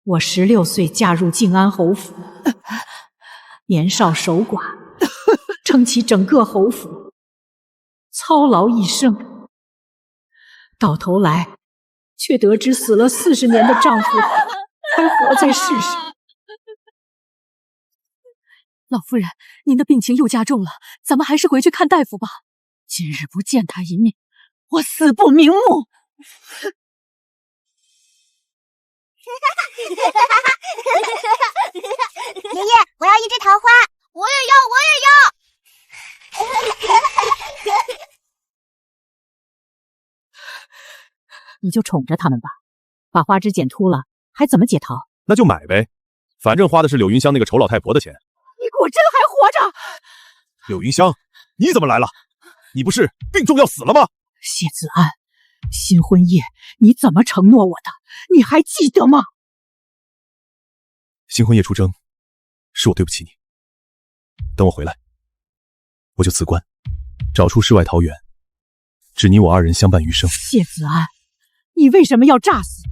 我16岁嫁入靖安侯府，年少守寡，撑起整个侯府，操劳一生，到头来却得知死了40年的丈夫还活在世上。老夫人，您的病情又加重了，咱们还是回去看大夫吧。今日不见他一面，我死不瞑目。爷爷，我要一枝桃花，我也要。你就宠着他们吧，把花枝剪秃了，还怎么解逃？那就买呗，反正花的是柳云香那个丑老太婆的钱。你果真还活着？柳云香，你怎么来了？你不是病重要死了吗？谢子安，新婚夜你怎么承诺我的？你还记得吗？新婚夜出征，是我对不起你。等我回来，我就辞官，找出世外桃源，只你我2人相伴余生。谢子安，你为什么要诈死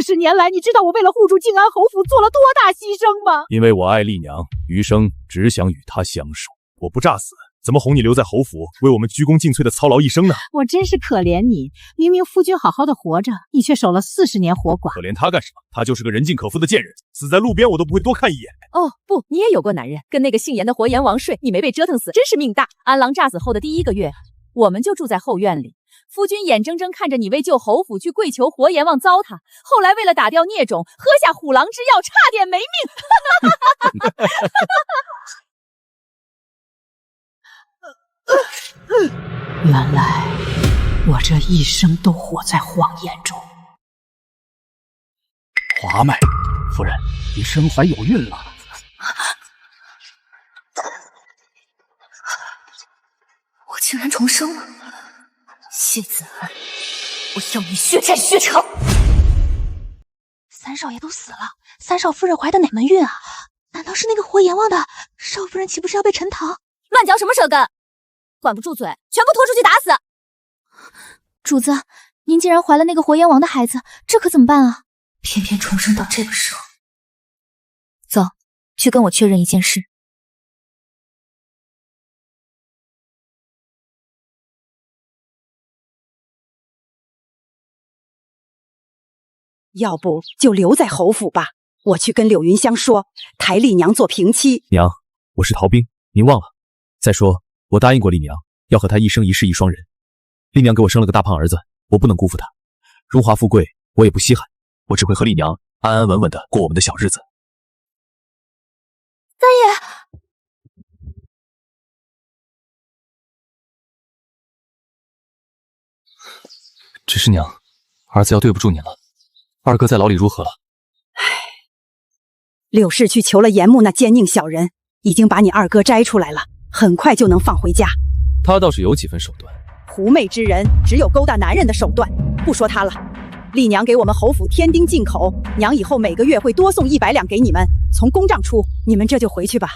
？40年来，你知道我为了护住靖安侯府做了多大牺牲吗？因为我爱丽娘，余生只想与她相守。我不诈死，怎么哄你留在侯府，为我们鞠躬尽瘁的操劳一生呢？我真是可怜你，明明夫君好好的活着，你却守了40年活寡。可怜他干什么？他就是个人尽可夫的贱人，死在路边我都不会多看一眼。哦不，你也有过男人，跟那个姓严的活阎王睡，你没被折腾死，真是命大。安郎诈死后的第1个月，我们就住在后院里。夫君眼睁睁看着你为救侯府去跪求活阎王糟蹋，后来为了打掉孽种，喝下虎狼之药，差点没命。原来我这一生都活在谎言中。华脉，夫人，你身怀有孕了。我竟然重生了！谢子安，我要你血债血偿！三少爷都死了，三少夫人怀的哪门孕啊？难道是那个活阎王的？少夫人岂不是要被沉塘？乱嚼什么舌根？管不住嘴，全部拖出去打死！主子，您竟然怀了那个活阎王的孩子，这可怎么办啊？偏偏重生到这个时候。走，去跟我确认一件事。要不就留在侯府吧，我去跟柳云香说，抬丽娘做平妻。娘，我是逃兵，您忘了？再说，我答应过丽娘，要和她一生一世一双人。丽娘给我生了个大胖儿子，我不能辜负她。荣华富贵我也不稀罕，我只会和丽娘安安稳稳的过我们的小日子。三爷，只是娘，儿子要对不住您了。二哥在牢里如何了？柳氏去求了严木那奸佞小人，已经把你二哥摘出来了，很快就能放回家。他倒是有几分手段。狐媚之人只有勾搭男人的手段，不说他了。丽娘给我们侯府添丁进口，娘以后每个月会多送100两给你们，从公账出。你们这就回去吧。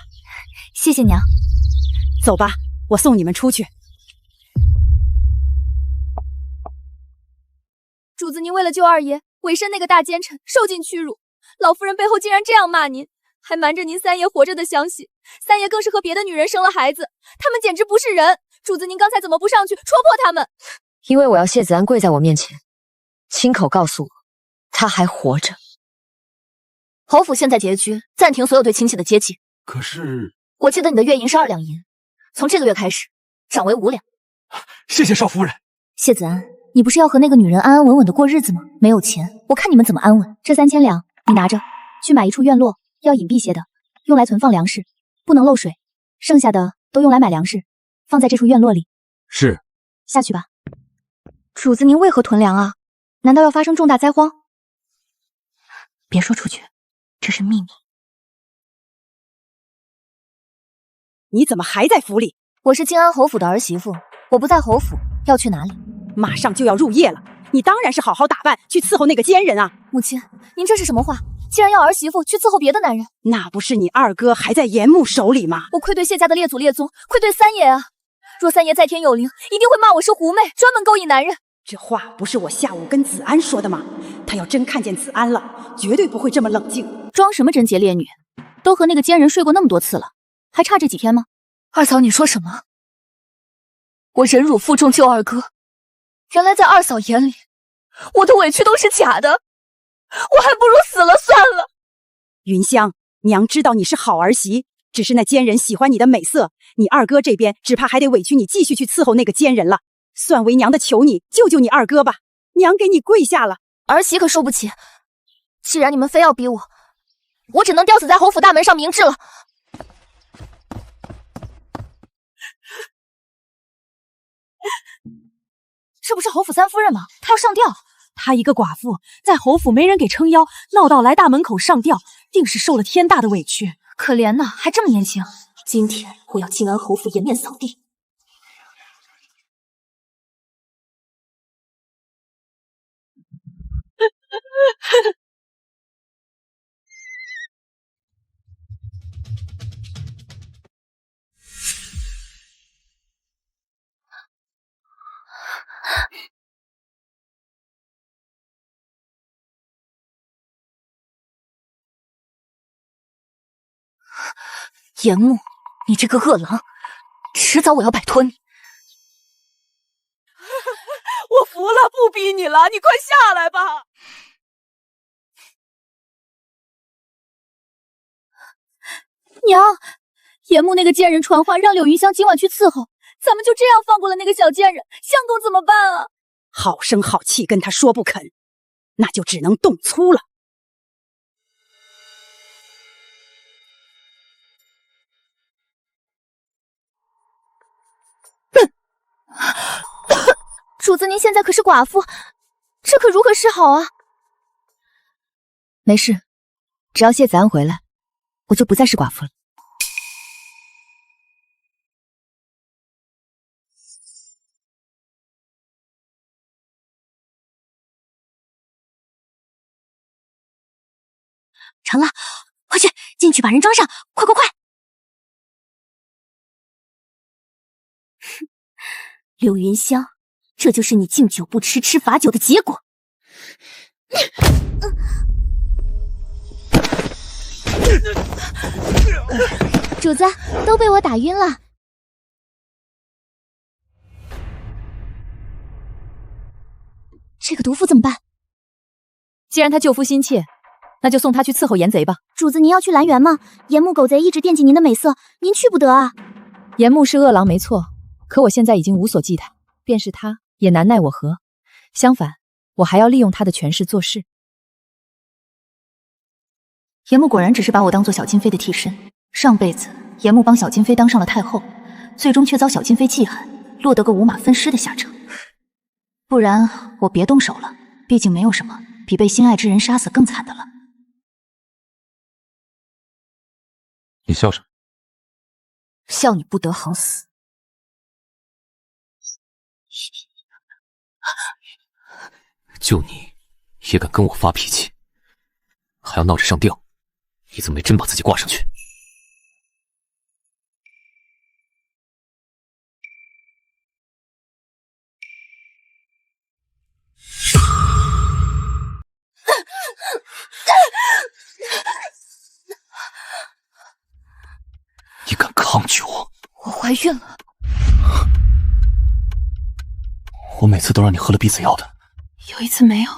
谢谢娘。走吧，我送你们出去。主子，您为了救二爷，委身那个大奸臣，受尽屈辱。老夫人背后竟然这样骂您，还瞒着您三爷活着的消息。三爷更是和别的女人生了孩子，他们简直不是人。主子，您刚才怎么不上去戳破他们？因为我要谢子安跪在我面前，亲口告诉我他还活着。侯府现在拮据，暂停所有对亲戚的接济。可是我记得你的月银是2两银，从这个月开始涨为5两。谢谢少夫人。谢子安，你不是要和那个女人安安稳稳的过日子吗？没有钱，我看你们怎么安稳。这3000两你拿着，去买一处院落，要隐蔽些的，用来存放粮食，不能漏水。剩下的都用来买粮食，放在这处院落里。是。下去吧。主子，您为何囤粮啊？难道要发生重大灾荒？别说出去，这是秘密。你怎么还在府里？我是靖安侯府的儿媳妇，我不在侯府，要去哪里？马上就要入夜了，你当然是好好打扮去伺候那个奸人啊！母亲，您这是什么话？竟然要儿媳妇去伺候别的男人？那不是你二哥还在严木手里吗？我愧对谢家的列祖列宗，愧对三爷啊！若三爷在天有灵，一定会骂我是狐媚，专门勾引男人。这话不是我下午跟子安说的吗？他要真看见子安了，绝对不会这么冷静。装什么贞洁烈女？都和那个奸人睡过那么多次了，还差这几天吗？二嫂，你说什么？我忍辱负重救二哥，原来在二嫂眼里，我的委屈都是假的，我还不如死了算了。云香，娘知道你是好儿媳，只是那奸人喜欢你的美色，你二哥这边只怕还得委屈你继续去伺候那个奸人了。算为娘的求你，救救你二哥吧，娘给你跪下了。儿媳可受不起，既然你们非要逼我，我只能吊死在侯府大门上明志了。这不是侯府三夫人吗？她要上吊。她一个寡妇，在侯府没人给撑腰，闹到来大门口上吊，定是受了天大的委屈。可怜呐，还这么年轻。今天我要靖安侯府颜面扫地。严木，你这个恶狼，迟早我要摆脱你。我服了，不逼你了，你快下来吧。娘，严木那个奸人传话让柳云香今晚去伺候，咱们就这样放过了那个小贱人，相公怎么办啊？好声好气跟他说不肯，那就只能动粗了。主子，您现在可是寡妇，这可如何是好啊？没事，只要谢子安回来，我就不再是寡妇了。成了，快去，进去把人装上，快快快！柳云香，这就是你敬酒不吃吃罚酒的结果。主子，都被我打晕了。这个毒妇怎么办？既然他救夫心切，那就送他去伺候严贼吧。主子，您要去兰园吗？严木狗贼一直惦记您的美色，您去不得啊。严木是恶狼没错，可我现在已经无所忌惮，便是他也难奈我何。相反，我还要利用他的权势做事。严木果然只是把我当做小金妃的替身。上辈子严木帮小金妃当上了太后，最终却遭小金妃记恨，落得个五马分尸的下场。不然我别动手了，毕竟没有什么比被心爱之人杀死更惨的了。你笑什么？笑你不得好死。就你也敢跟我发脾气，还要闹着上吊，你怎么没真把自己挂上去？你敢抗拒我？我怀孕了。我每次都让你喝了避子药的。有一次没有，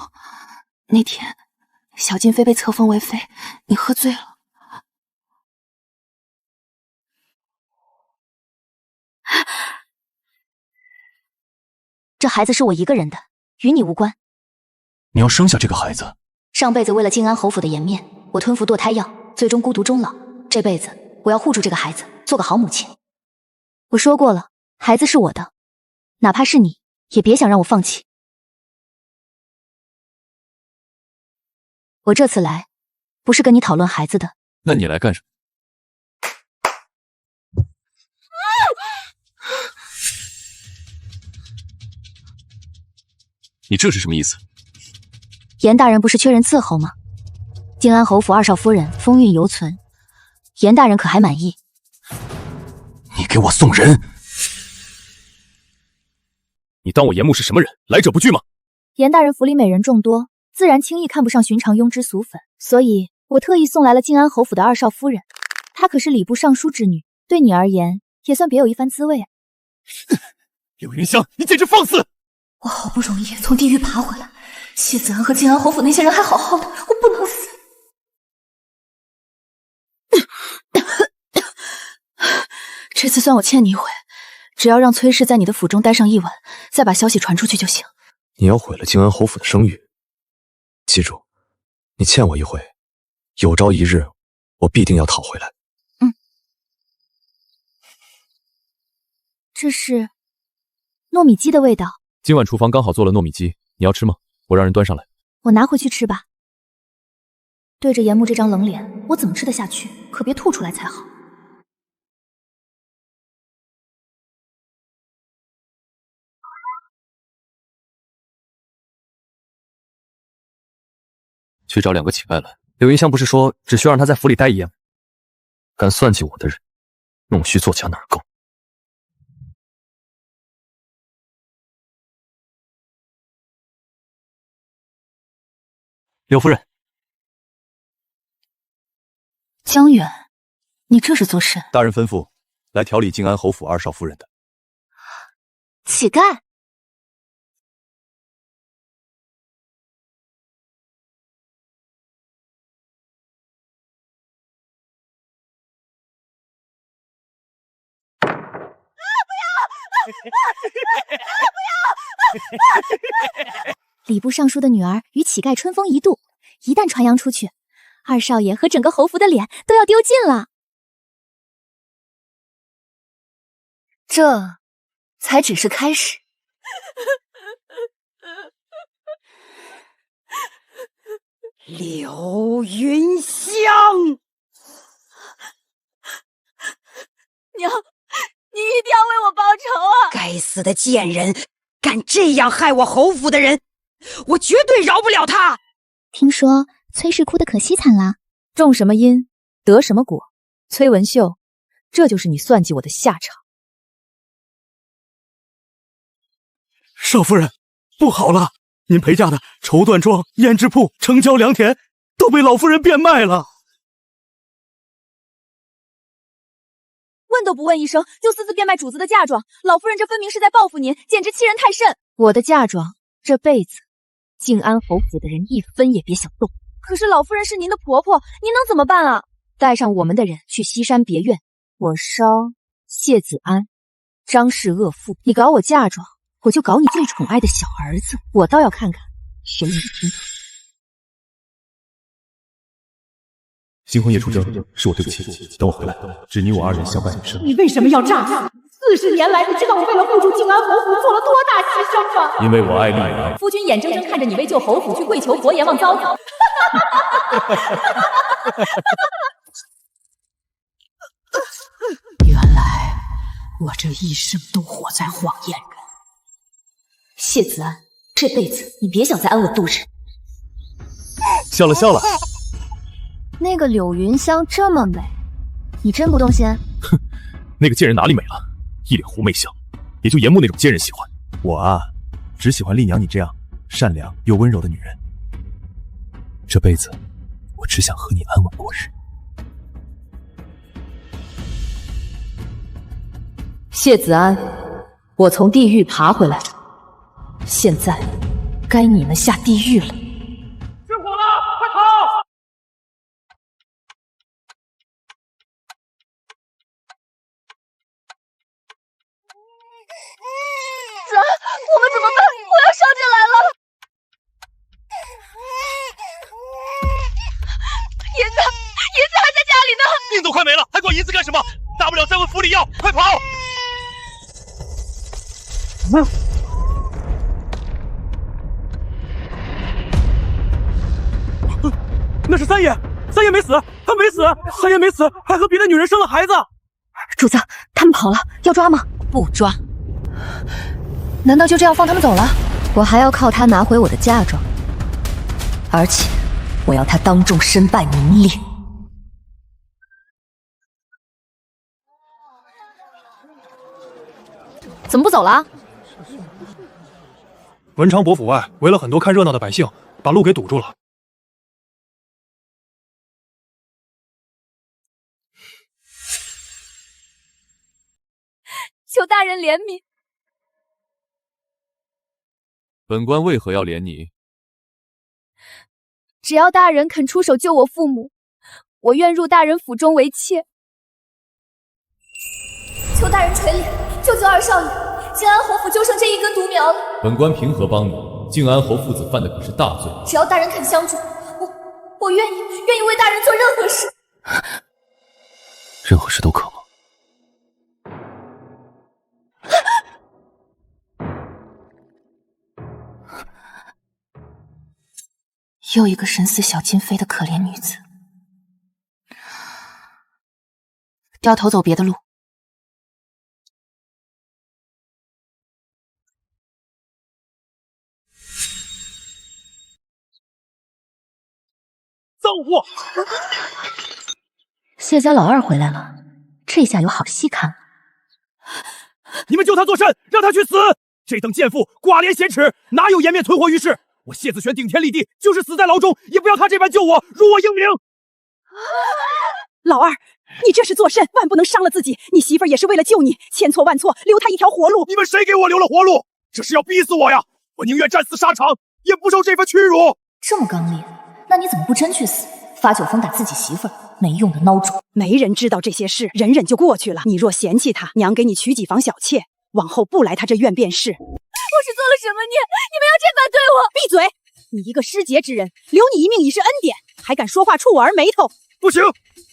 那天小金妃被册封为妃，你喝醉了。这孩子是我一个人的，与你无关。你要生下这个孩子？上辈子为了靖安侯府的颜面，我吞服堕胎药，最终孤独终老。这辈子我要护住这个孩子，做个好母亲。我说过了，孩子是我的，哪怕是你，也别想让我放弃。我这次来，不是跟你讨论孩子的。那你来干什么？你这是什么意思？严大人不是缺人伺候吗？靖安侯府二少夫人风韵犹存，严大人可还满意？你给我送人！你当我严木是什么人？来者不拒吗？严大人府里美人众多，自然轻易看不上寻常庸脂俗粉，所以我特意送来了靖安侯府的二少夫人。她可是礼部尚书之女，对你而言也算别有一番滋味啊。柳云香，你简直放肆！我好不容易从地狱爬回来，谢子安和靖安侯府那些人还好好的，我不能死。这次算我欠你一回，只要让崔氏在你的府中待上一晚，再把消息传出去就行。你要毁了靖安侯府的声誉，记住，你欠我一回，有朝一日我必定要讨回来。这是糯米鸡的味道。今晚厨房刚好做了糯米鸡，你要吃吗？我让人端上来。我拿回去吃吧。对着严木这张冷脸，我怎么吃得下去？可别吐出来才好。去找2个乞丐来。柳云香不是说只需要让他在府里待一夜吗？敢算计我的人，弄虚作假哪儿够？柳夫人，江远，你这是做甚？大人吩咐，来调理靖安侯府二少夫人的。乞丐？礼部尚书的女儿与乞丐春风一度，一旦传扬出去，二少爷和整个侯府的脸都要丢尽了。这才只是开始。柳云香，娘，你一定要为我报仇啊！该死的贱人，敢这样害我侯府的人，我绝对饶不了他。听说崔氏哭得可惜惨了。种什么因，得什么果。崔文秀，这就是你算计我的下场。少夫人，不好了！您陪嫁的绸缎庄、胭脂铺、城郊良田都被老夫人变卖了。问都不问一声，就私自变卖主子的嫁妆，老夫人这分明是在报复您，简直欺人太甚！我的嫁妆，这辈子靖安侯府的人一分也别想动。可是老夫人是您的婆婆，您能怎么办啊？带上我们的人去西山别院，我烧谢子安、张氏恶妇，你搞我嫁妆，我就搞你最宠爱的小儿子，我倒要看看谁能拼得。新婚夜出征，是我对不起。等我回来，只你我2人相伴一生。你为什么要诈死？40年来，你知道我为了护住靖安侯府做了多大牺牲吗？因为我爱丽娘。夫君眼睁睁看着你为救侯府去跪求活阎王糟蹋。原来我这一生都活在谎言中。谢子安，这辈子你别想再安稳度日。笑了笑了。那个柳云香这么美，你真不动心？哼，那个贱人哪里美了？一脸狐媚相，也就严木那种奸人喜欢。我啊，只喜欢丽娘你这样善良又温柔的女人。这辈子，我只想和你安稳过日。谢子安，我从地狱爬回来了，现在该你们下地狱了。失火了，快跑！我们怎么办？我要烧进来了！银子还在家里呢。命都快没了，还管银子干什么？大不了再问府里要，快跑！那是三爷，三爷没死，他没死，三爷没死，还和别的女人生了孩子。主子，他们跑了，要抓吗？不抓。难道就这样放他们走了？我还要靠他拿回我的嫁妆，而且我要他当众身败名裂。怎么不走了？文昌伯府外围了很多看热闹的百姓，把路给堵住了。求大人怜悯。本官为何要怜你？只要大人肯出手救我父母，我愿入大人府中为妾。求大人垂怜，救救二少爷！静安侯府就剩这一根独苗了。本官凭何帮你？静安侯父子犯的可是大罪。只要大人肯相助，我愿意为大人做任何事。任何事都可吗？又一个神似小金飞的可怜女子，掉头走别的路。造物！谢家老二回来了，这下有好戏看了。你们救他作甚？让他去死！这等贱妇寡廉鲜耻，哪有颜面存活于世？我谢子轩顶天立地，就是死在牢中，也不要他这般救我，辱我英名。老二，你这是作甚？万不能伤了自己。你媳妇儿也是为了救你，千错万错，留他一条活路。你们谁给我留了活路？这是要逼死我呀！我宁愿战死沙场，也不受这份屈辱。这么刚烈，那你怎么不真去死？发酒疯打自己媳妇儿，没用的孬种！没人知道这些事，忍忍就过去了。你若嫌弃他，娘给你娶几房小妾，往后不来他这院便是。我是做了什么孽？你们要这般对我？闭嘴！你一个失节之人，留你一命已是恩典，还敢说话触我儿眉头？不行，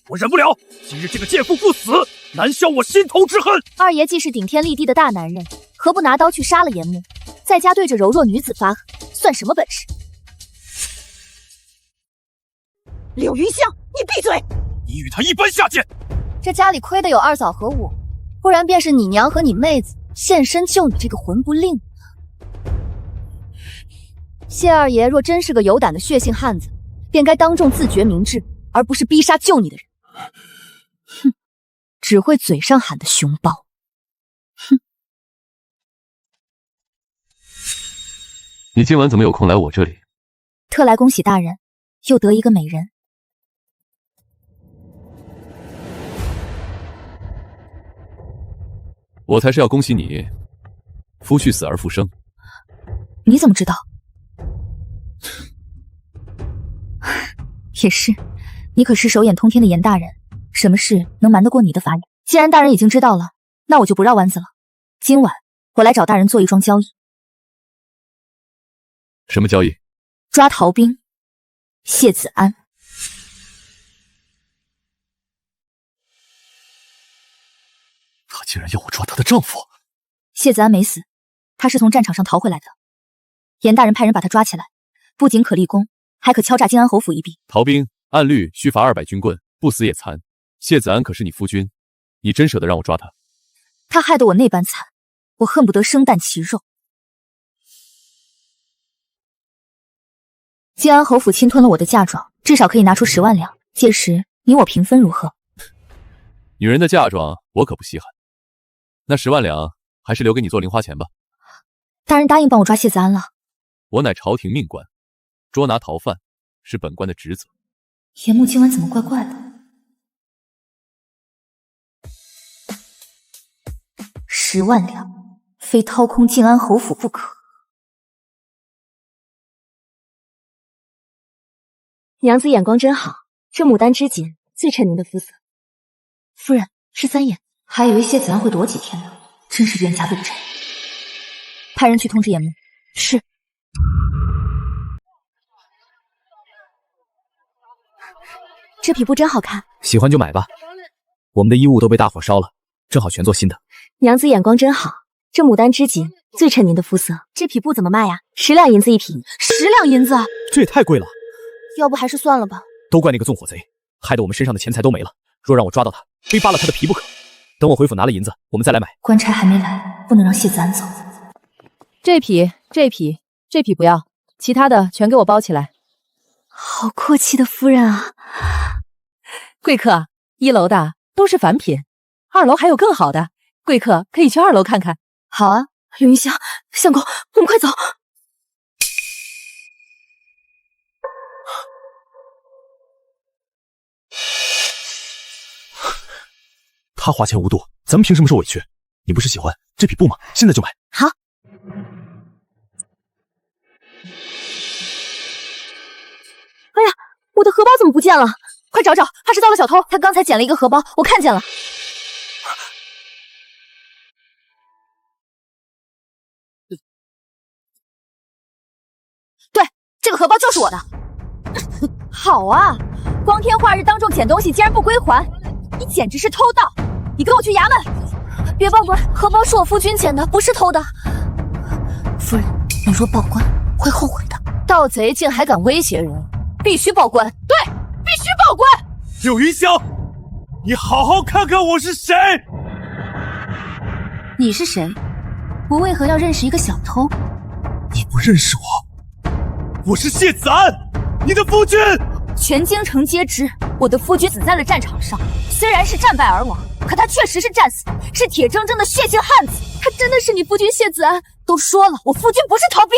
我忍不了！今日这个贱妇不死，难消我心头之恨。二爷既是顶天立地的大男人，何不拿刀去杀了严木，在家对着柔弱女子发狠，算什么本事？柳云香，你闭嘴！你与他一般下贱。这家里亏得有二嫂和我，不然便是你娘和你妹子现身救你这个魂不吝。谢二爷若真是个有胆的血性汉子，便该当众自绝明志，而不是逼杀救你的人。哼，只会嘴上喊的熊抱。哼！你今晚怎么有空来我这里？特来恭喜大人，又得一个美人。我才是要恭喜你，夫婿死而复生。你怎么知道？也是，你可是手眼通天的严大人，什么事能瞒得过你的法眼？既然大人已经知道了，那我就不绕弯子了。今晚我来找大人做一桩交易。什么交易？抓逃兵谢子安。他竟然要我抓他的丈夫！谢子安没死，他是从战场上逃回来的。严大人派人把他抓起来，不仅可立功，还可敲诈静安侯府一笔。逃兵按律需罚200军棍，不死也残。谢子安可是你夫君，你真舍得让我抓他？他害得我那般惨，我恨不得生啖其肉。静安侯府侵吞了我的嫁妆，至少可以拿出10万两，届时你我平分如何？女人的嫁妆我可不稀罕，那10万两还是留给你做零花钱吧。大人答应帮我抓谢子安了。我乃朝廷命官，捉拿逃犯是本官的职责。严木今晚怎么怪怪的？10万两，非掏空静安侯府不可。娘子眼光真好，这牡丹织锦最衬您的肤色。夫人是3眼，还以为谢子安会躲几天呢，真是冤家路窄。派人去通知严木。是。这匹布真好看，喜欢就买吧。我们的衣物都被大火烧了，正好全做新的。娘子眼光真好，这牡丹织锦最衬您的肤色。这匹布怎么卖呀？10两银子一匹。10两银子？这也太贵了。要不还是算了吧。都怪那个纵火贼，害得我们身上的钱财都没了。若让我抓到他，非扒了他的皮不可。等我回府拿了银子，我们再来买。官差还没来，不能让谢子安走。这匹不要，其他的全给我包起来。好阔气的夫人啊！贵客，1楼的都是凡品，2楼还有更好的，贵客可以去2楼看看。好啊，柳云香、相公，我们快走。他花钱无度，咱们凭什么受委屈？你不是喜欢这匹布吗？现在就买。好。哎呀，我的荷包怎么不见了？快找找，怕是遭了小偷。他刚才捡了一个荷包，我看见了。对，这个荷包就是我的。好啊，光天化日当众捡东西，竟然不归还，你简直是偷盗！你跟我去衙门！别报官，荷包是我夫君捡的，不是偷的。夫人，你若报官会后悔的。盗贼竟还敢威胁人，必须报官！对，必须报官！柳云香，你好好看看我是谁！你是谁？我为何要认识一个小偷？你不认识我？我是谢子安，你的夫君。全京城皆知，我的夫君死在了战场上，虽然是战败而亡，可他确实是战死，是铁铮铮的血性汉子。他真的是你夫君谢子安。都说了，我夫君不是逃兵。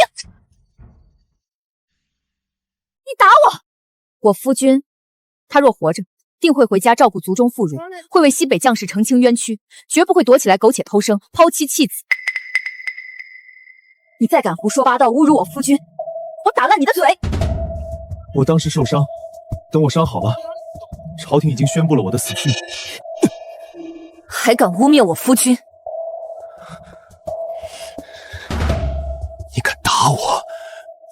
你打我！我夫君，他若活着，定会回家照顾族中妇孺，会为西北将士澄清冤屈，绝不会躲起来苟且偷生，抛妻弃子。你再敢胡说八道，侮辱我夫君，我打烂你的嘴！我当时受伤，等我伤好了，朝廷已经宣布了我的死讯。还敢污蔑我夫君！你敢打我，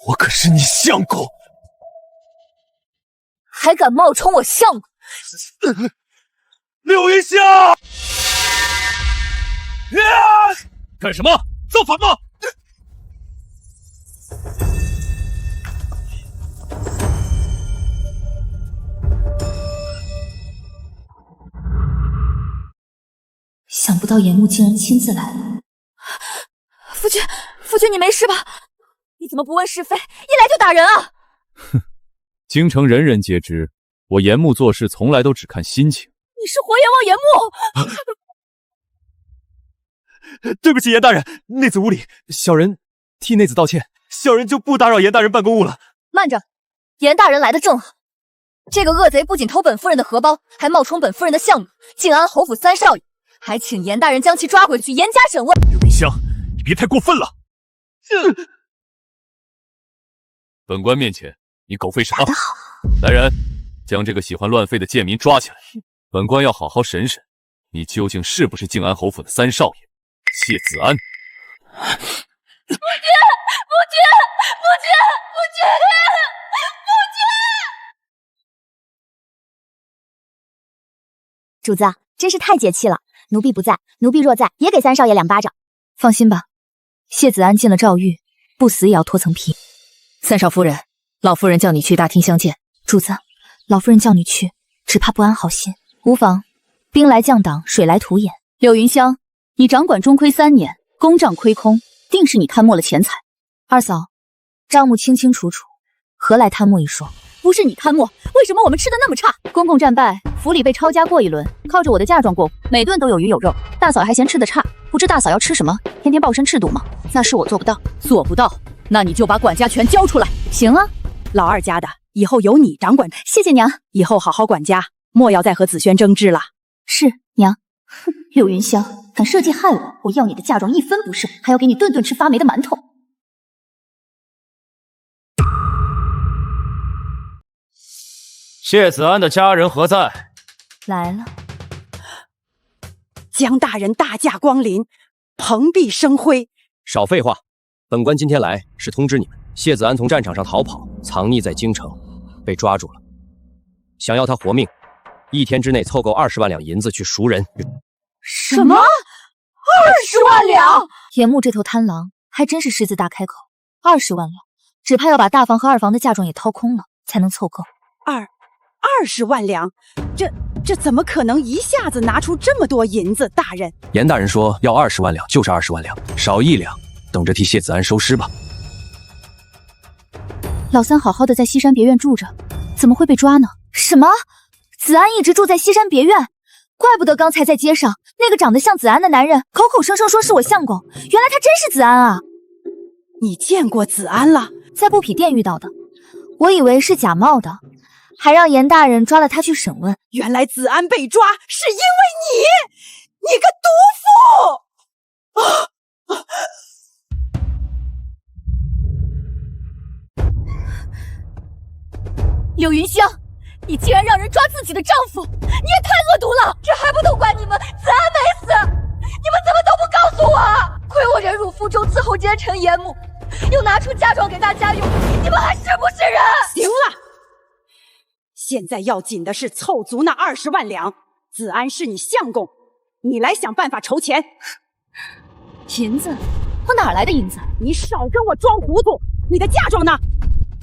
我可是你相公！还敢冒充我相公！柳云香，干什么？造反吗？想不到严木竟然亲自来了。夫君，你没事吧？你怎么不问是非，一来就打人啊？哼，京城人人皆知，我严木做事从来都只看心情。你是火焰王严木！对不起，严大人，内子无礼，小人替内子道歉，小人就不打扰严大人办公务了。慢着，严大人来的正好。这个恶贼不仅偷本夫人的荷包，还冒充本夫人的相公，靖安侯府三少爷，还请严大人将其抓回去严加审问。柳云香，你别太过分了！本官面前，你狗吠什么？打得好！来人，将这个喜欢乱吠的贱民抓起来，本官要好好审审，你究竟是不是靖安侯府的三少爷谢子安？夫君！主子，真是太解气了！奴婢不在，奴婢若在，也给三少爷2巴掌。放心吧，谢子安进了诏狱，不死也要脱层皮。三少夫人，老夫人叫你去大厅相见。主子，老夫人叫你去，只怕不安好心。无妨，兵来将挡，水来土掩。柳云香，你掌管中亏3年，公账亏空，定是你贪墨了钱财。二嫂，账目清清楚楚，何来贪墨一说？不是你贪墨，为什么我们吃的那么差？公公战败，府里被抄家过一轮，靠着我的嫁妆过，每顿都有鱼有肉。大嫂还嫌吃的差，不知大嫂要吃什么？天天暴身赤肚吗？那是我做不到。做不到，那你就把管家权交出来。行啊，老二家的，以后由你掌管。谢谢娘，以后好好管家，莫要再和子轩争执了。是娘。哼，柳云香，敢设计害我，我要你的嫁妆1分不剩，还要给你顿顿吃发霉的馒头。谢子安的家人何在？来了。江大人大驾光临，蓬荜生辉。少废话，本官今天来是通知你们，谢子安从战场上逃跑，藏匿在京城，被抓住了。想要他活命，1天之内凑够20万两银子去赎人。什么？20万两？严木这头贪狼还真是狮子大开口，20万两，只怕要把大房和2房的嫁妆也掏空了，才能凑够。20万两，这怎么可能一下子拿出这么多银子？大人，严大人说要20万两就是20万两，少1两，等着替谢子安收尸吧。老三好好的在西山别院住着，怎么会被抓呢？什么？子安一直住在西山别院？怪不得刚才在街上那个长得像子安的男人口口声声说是我相公，原来他真是子安啊！你见过子安了？在布匹店遇到的，我以为是假冒的，还让严大人抓了他去审问。原来子安被抓是因为你！你个毒妇！柳云香，你竟然让人抓自己的丈夫，你也太恶毒了！这还不都怪你们？子安没死，你们怎么都不告诉我？亏我忍辱负重伺候奸臣严母，又拿出嫁妆给大家用，你们还是不是人？行了，现在要紧的是凑足那20万两。子安是你相公，你来想办法筹钱。银子？我哪来的银子？你少跟我装糊涂！你的嫁妆呢？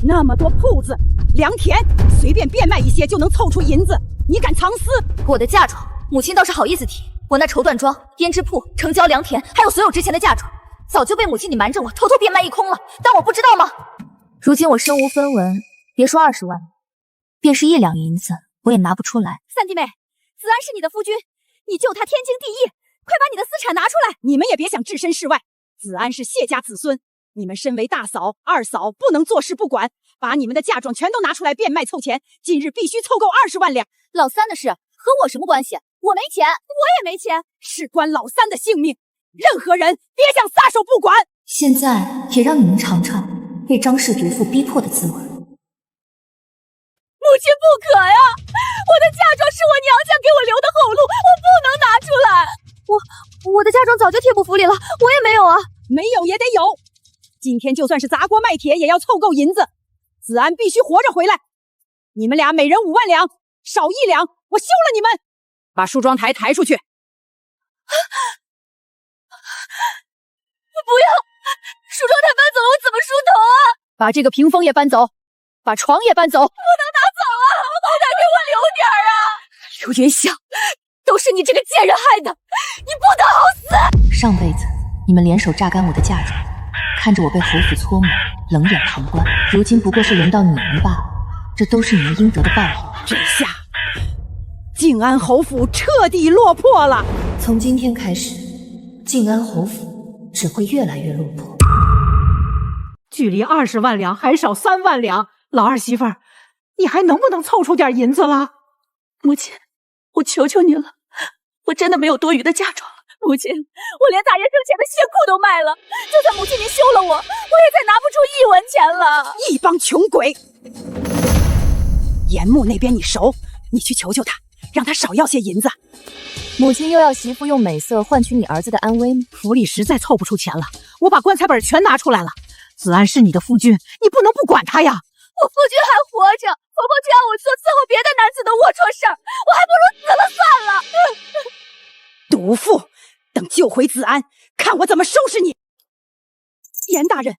那么多铺子、良田，随便变卖一些就能凑出银子，你敢藏私？我的嫁妆，母亲倒是好意思提。我那绸缎庄、胭脂铺、成交良田，还有所有之前的嫁妆，早就被母亲你瞒着我偷偷变卖一空了，当我不知道吗？如今我身无分文，别说20万，便是1两银子，我也拿不出来。三弟妹，子安是你的夫君，你救他天经地义，快把你的私产拿出来！你们也别想置身事外，子安是谢家子孙，你们身为大嫂、二嫂，不能坐视不管，把你们的嫁妆全都拿出来变卖凑钱，今日必须凑够20万两。老三的事和我什么关系？我没钱，我也没钱，事关老三的性命，任何人别想撒手不管。现在也让你们尝尝被张氏毒妇逼迫的滋味。母亲不可呀！我的嫁妆是我娘家给我留的后路，我不能拿出来。我的嫁妆早就贴补府里了，我也没有啊。没有也得有，今天就算是砸锅卖铁也要凑够银子。子安必须活着回来。你们俩每人5万两，少1两，我休了你们。把梳妆台抬出去。不要，梳妆台搬走了，我怎么梳头啊？把这个屏风也搬走，把床也搬走。不能拿走啊，好歹给我留点啊！刘云香，都是你这个贱人害的，你不得好死！上辈子你们联手榨干我的嫁妆，看着我被侯府搓磨，冷眼旁观，如今不过是轮到你们罢了，这都是你们应得的报应。这下静安侯府彻底落魄了。从今天开始，静安侯府只会越来越落魄。距离20万两还少3万两，老二媳妇儿，你还能不能凑出点银子了？母亲，我求求你了，我真的没有多余的嫁妆了。母亲，我连大爷生前的血库都卖了，就算母亲您休了我，我也再拿不出1文钱了。一帮穷鬼！严木那边你熟，你去求求他，让他少要些银子。母亲又要媳妇用美色换取你儿子的安危吗？府里实在凑不出钱了，我把棺材本全拿出来了。子安是你的夫君，你不能不管他呀。我夫君还活着，婆婆只要我做伺候别的男子的龌龊事儿，我还不如死了算了。毒妇，等救回子安，看我怎么收拾你！严大人，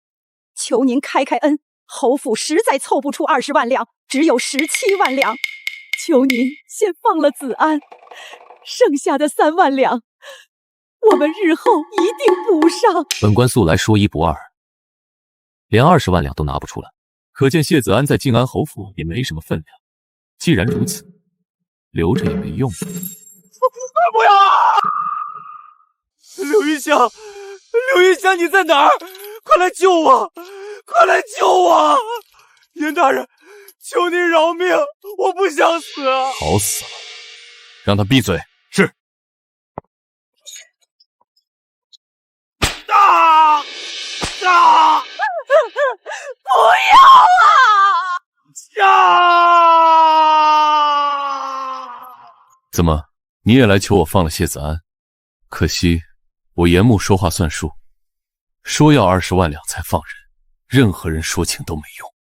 求您开开恩，侯府实在凑不出20万两，只有17万两，求您先放了子安，剩下的3万两，我们日后一定补上。本官素来说一不二，连20万两都拿不出来，可见谢子安在静安侯府也没什么分量。既然如此，留着也没用。不要啊！刘云香，刘云香，你在哪儿？快来救我！快来救我！严大人，求您饶命，我不想死。好死了，让他闭嘴。是。啊！不要啊！怎么，你也来求我放了谢子安？可惜我严木说话算数，说要20万两才放人，任何人说情都没用。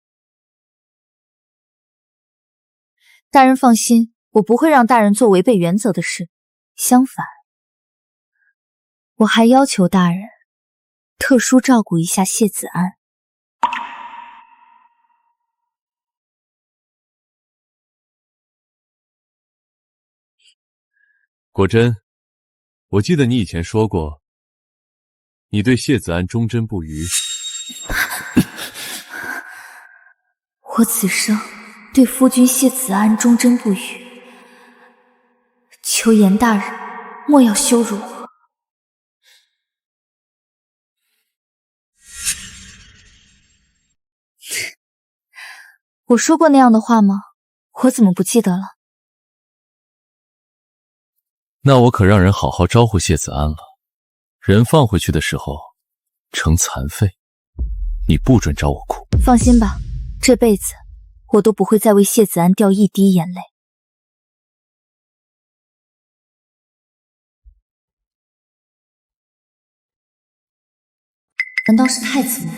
大人放心，我不会让大人做违背原则的事，相反，我还要求大人特殊照顾一下谢子安。果真，我记得你以前说过，你对谢子安忠贞不渝。我此生对夫君谢子安忠贞不渝，求严大人莫要羞辱我。我说过那样的话吗？我怎么不记得了？那我可让人好好招呼谢子安了。人放回去的时候成残废，你不准找我哭。放心吧，这辈子我都不会再为谢子安掉一滴眼泪。难道是太子吗？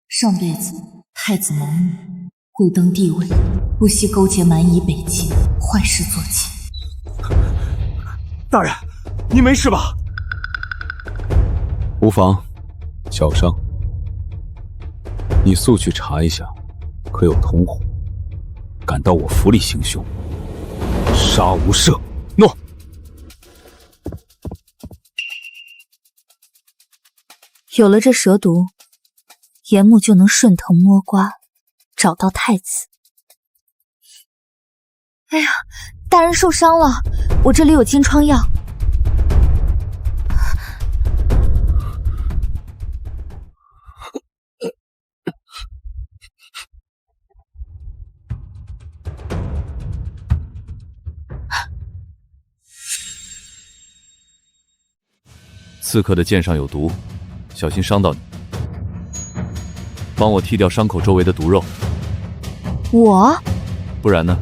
上辈子太子谋逆，贵登帝位，不惜勾结蛮夷北境，坏事做尽。大人，你没事吧？无妨，小伤。你速去查一下，可有同伙敢到我府里行凶，杀无赦。诺。有了这蛇毒，严木就能顺藤摸瓜，找到太子。哎呀，大人受伤了，我这里有金疮药。刺客的剑上有毒，小心伤到你。帮我剔掉伤口周围的毒肉。我？不然呢？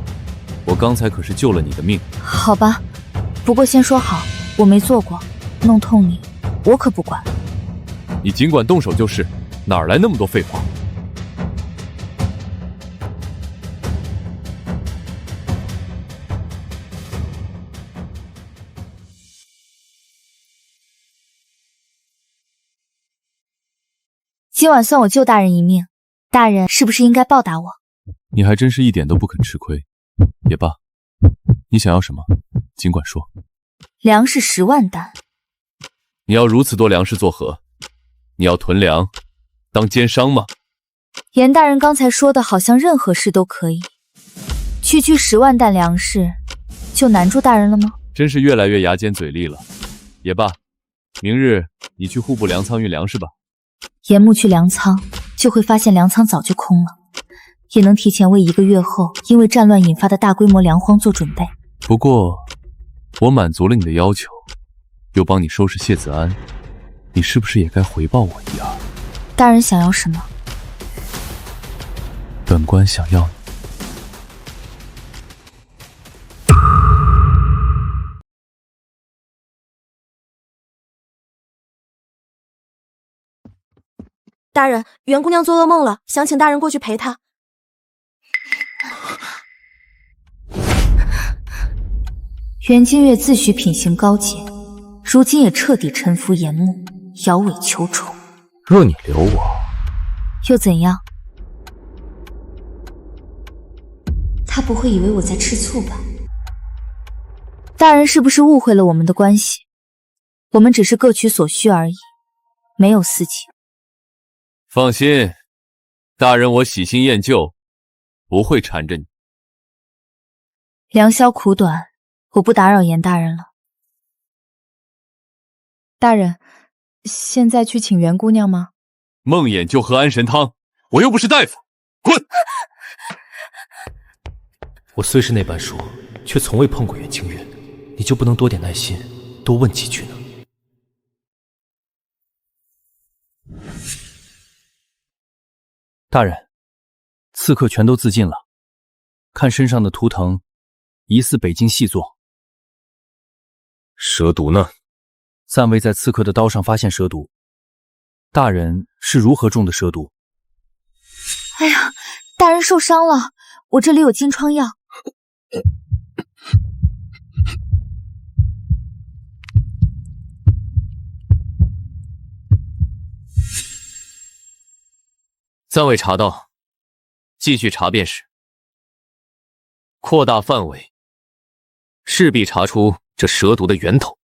我刚才可是救了你的命。好吧，不过先说好，我没做过，弄痛你，我可不管。你尽管动手就是，哪儿来那么多废话？今晚算我救大人一命，大人是不是应该报答我？你还真是一点都不肯吃亏。也罢，你想要什么，尽管说。粮食10万担。你要如此多粮食作何？你要囤粮当奸商吗？严大人刚才说的好像任何事都可以，区区10万担粮食就难住大人了吗？真是越来越牙尖嘴利了。也罢，明日你去户部粮仓运粮食吧。严木去粮仓，就会发现粮仓早就空了，也能提前为1个月后因为战乱引发的大规模粮荒做准备。不过，我满足了你的要求，又帮你收拾谢子安，你是不是也该回报我一二？大人想要什么？本官想要你。大人，袁姑娘做噩梦了，想请大人过去陪她。袁金月自诩品行高洁，如今也彻底臣服严木，摇尾求宠。若你留我，又怎样？他不会以为我在吃醋吧？大人是不是误会了我们的关系？我们只是各取所需而已，没有私情。放心，大人我喜新厌旧，不会缠着你。良宵苦短，我不打扰严大人了。大人，现在去请袁姑娘吗？梦魇就喝安神汤，我又不是大夫，滚！我虽是那般说，却从未碰过袁清月，你就不能多点耐心，多问几句呢？大人，刺客全都自尽了，看身上的图腾，疑似北京细作。蛇毒呢？暂未在刺客的刀上发现蛇毒。大人是如何中的蛇毒？哎呀，大人受伤了，我这里有金疮药。暂未查到，继续查便是。扩大范围，势必查出这蛇毒的源头。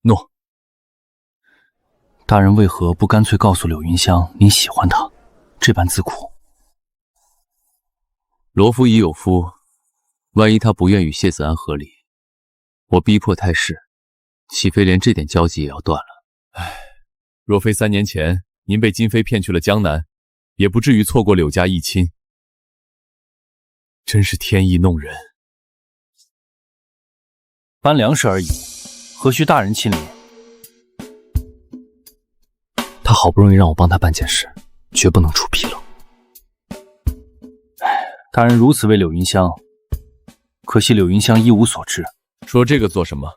诺。大人为何不干脆告诉柳云香您喜欢她，这般自苦？罗夫已有夫，万一他不愿与谢子安和离，我逼迫太师，岂非连这点交集也要断了？唉，若非3年前您被金妃骗去了江南，也不至于错过柳家一亲。真是天意弄人。搬粮食而已，何须大人亲临？他好不容易让我帮他办件事，绝不能出纰漏。大人如此为柳云香，可惜柳云香一无所知。说这个做什么？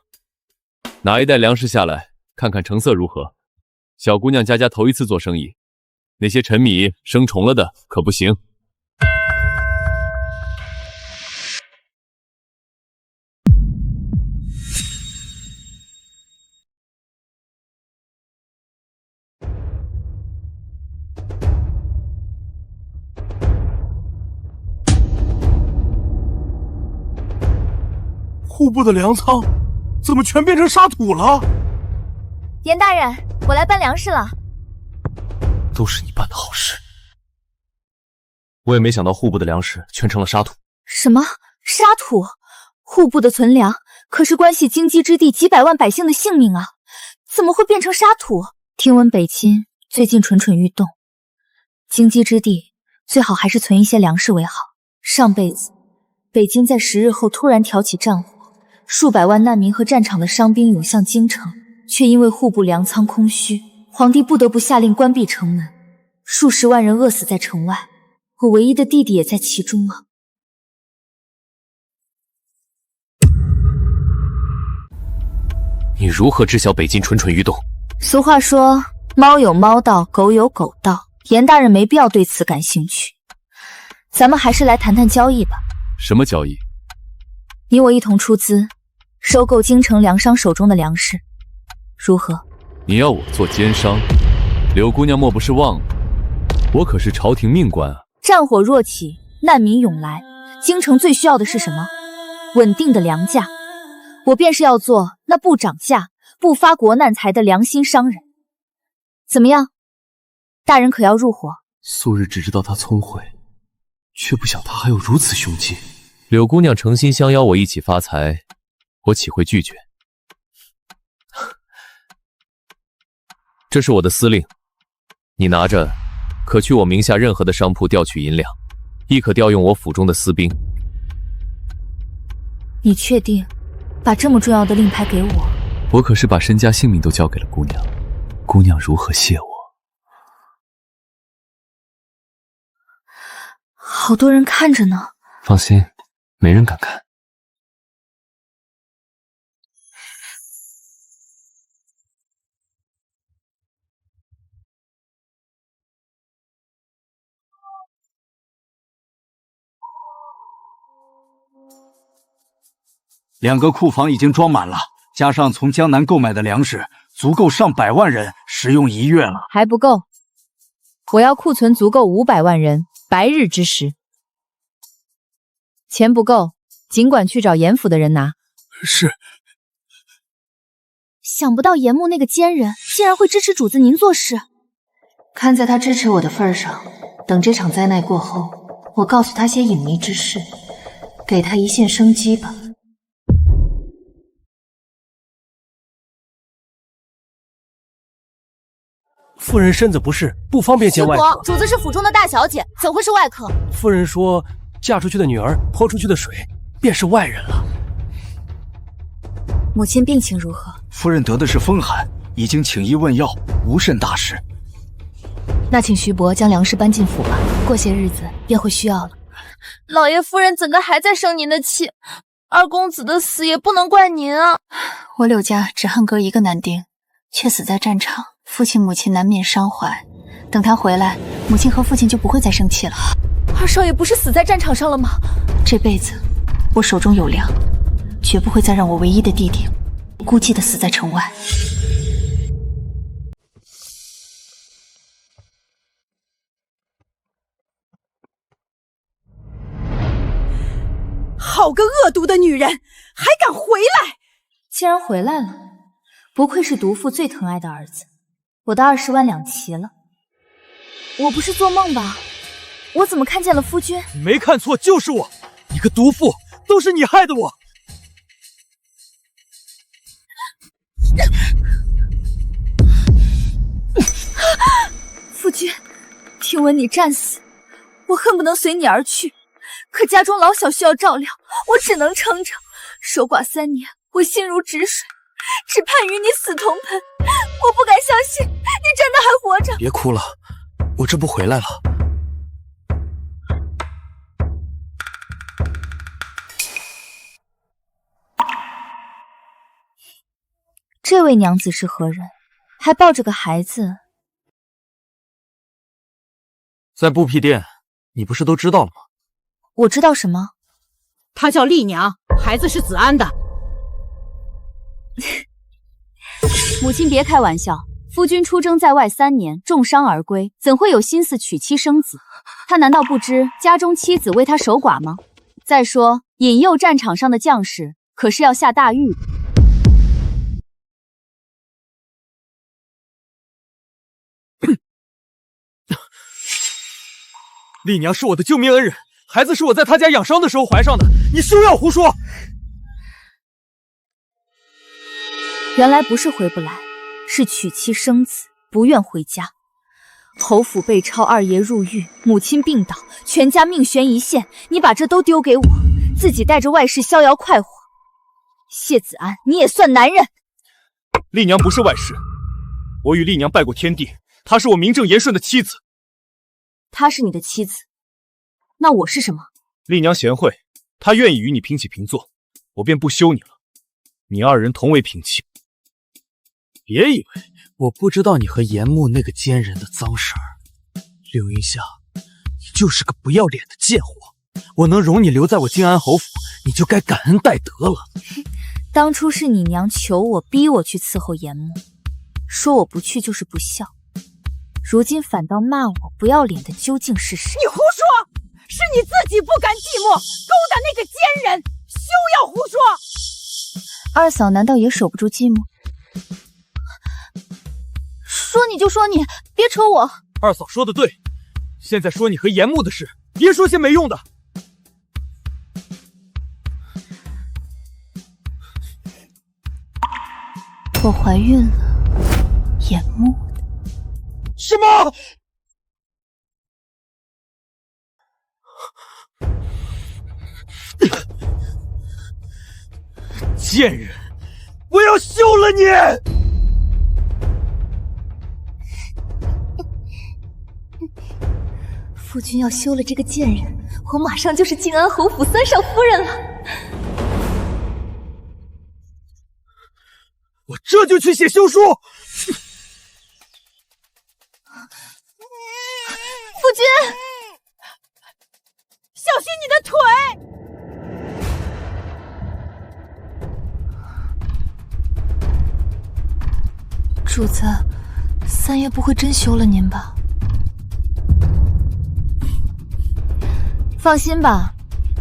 拿一袋粮食下来，看看成色如何。小姑娘家家头一次做生意，那些陈米生虫了的可不行。户部的粮仓怎么全变成沙土了？严大人，我来搬粮食了。都是你办的好事。我也没想到户部的粮食全成了沙土。什么沙土？户部的存粮可是关系京畿之地几百万百姓的性命啊，怎么会变成沙土？听闻北京最近蠢蠢欲动，京畿之地最好还是存一些粮食为好。上辈子北京在10日后突然挑起战火，数百万难民和战场的伤兵涌向京城，却因为户部粮仓空虚，皇帝不得不下令关闭城门，数十万人饿死在城外，我唯一的弟弟也在其中啊。你如何知晓北京蠢蠢欲动？俗话说，猫有猫道，狗有狗道，严大人没必要对此感兴趣。咱们还是来谈谈交易吧。什么交易？你我一同出资，收购京城粮商手中的粮食，如何？你要我做奸商？柳姑娘莫不是忘了，我可是朝廷命官啊！战火若起，难民涌来，京城最需要的是什么？稳定的粮价。我便是要做那不涨价、不发国难财的良心商人。怎么样，大人可要入伙？素日只知道他聪慧，却不想他还有如此胸襟。柳姑娘诚心相邀我一起发财，我岂会拒绝？这是我的司令，你拿着，可去我名下任何的商铺调取银两，亦可调用我府中的私兵。你确定把这么重要的令牌给我？我可是把身家性命都交给了姑娘，姑娘如何谢我？好多人看着呢。放心，没人敢看。2个库房已经装满了，加上从江南购买的粮食，足够上百万人食用1月了。还不够，我要库存足够500万人白日之食。钱不够，尽管去找严府的人拿。是。想不到严木那个奸人竟然会支持主子您做事。看在他支持我的份上，等这场灾难过后，我告诉他些隐秘之事，给他一线生机吧。夫人身子不适，不方便见外客。主子是府中的大小姐，怎会是外客？夫人说，嫁出去的女儿泼出去的水，便是外人了。母亲病情如何？夫人得的是风寒，已经请医问药，无甚大事。那请徐伯将粮食搬进府吧，过些日子便会需要了。老爷夫人怎的还在生您的气？二公子的死也不能怪您啊！我柳家只恨哥一个男丁，却死在战场。父亲母亲难免伤怀，等他回来，母亲和父亲就不会再生气了。二少爷不是死在战场上了吗？这辈子我手中有粮，绝不会再让我唯一的弟弟孤寂的死在城外。好个恶毒的女人，还敢回来！既然回来了，不愧是毒妇最疼爱的儿子。我的20万两齐了。我不是做梦吧？我怎么看见了夫君？你没看错，就是我！你个毒妇，都是你害的我！夫君，听闻你战死，我恨不能随你而去，可家中老小需要照料，我只能撑着。守寡3年，我心如止水，只盼与你死同盆。我不敢相信你真的还活着。别哭了，我这不回来了。这位娘子是何人？还抱着个孩子。在布匹店，你不是都知道了吗？我知道什么？她叫丽娘，孩子是子安的。母亲别开玩笑，夫君出征在外3年，重伤而归，怎会有心思娶妻生子？他难道不知家中妻子为他守寡吗？再说引诱战场上的将士，可是要下大狱的。丽娘是我的救命恩人，孩子是我在她家养伤的时候怀上的，你休要胡说！原来不是回不来，是娶妻生子，不愿回家。侯府被抄，二爷入狱，母亲病倒，全家命悬一线。你把这都丢给我，自己带着外室逍遥快活。谢子安，你也算男人。丽娘不是外室，我与丽娘拜过天地，她是我名正言顺的妻子。她是你的妻子，那我是什么？丽娘贤惠，她愿意与你平起平坐，我便不休你了。你二人同为平妻。别以为我不知道你和严木那个奸人的脏事儿，柳云香，你就是个不要脸的贱货。我能容你留在我静安侯府，你就该感恩戴德了。当初是你娘求我，逼我去伺候严木，说我不去就是不孝。如今反倒骂我不要脸的究竟是谁？你胡说！是你自己不甘寂寞，勾搭那个奸人，休要胡说！二嫂难道也守不住寂寞？说你就说你，别扯我。二嫂说的对，现在说你和严木的事，别说些没用的。我怀孕了，严木。什么？贱人，我要休了你！夫君要休了这个贱人，我马上就是静安侯府3少夫人了。我这就去写休书。夫君，小心你的腿！主子，三爷不会真休了您吧？放心吧，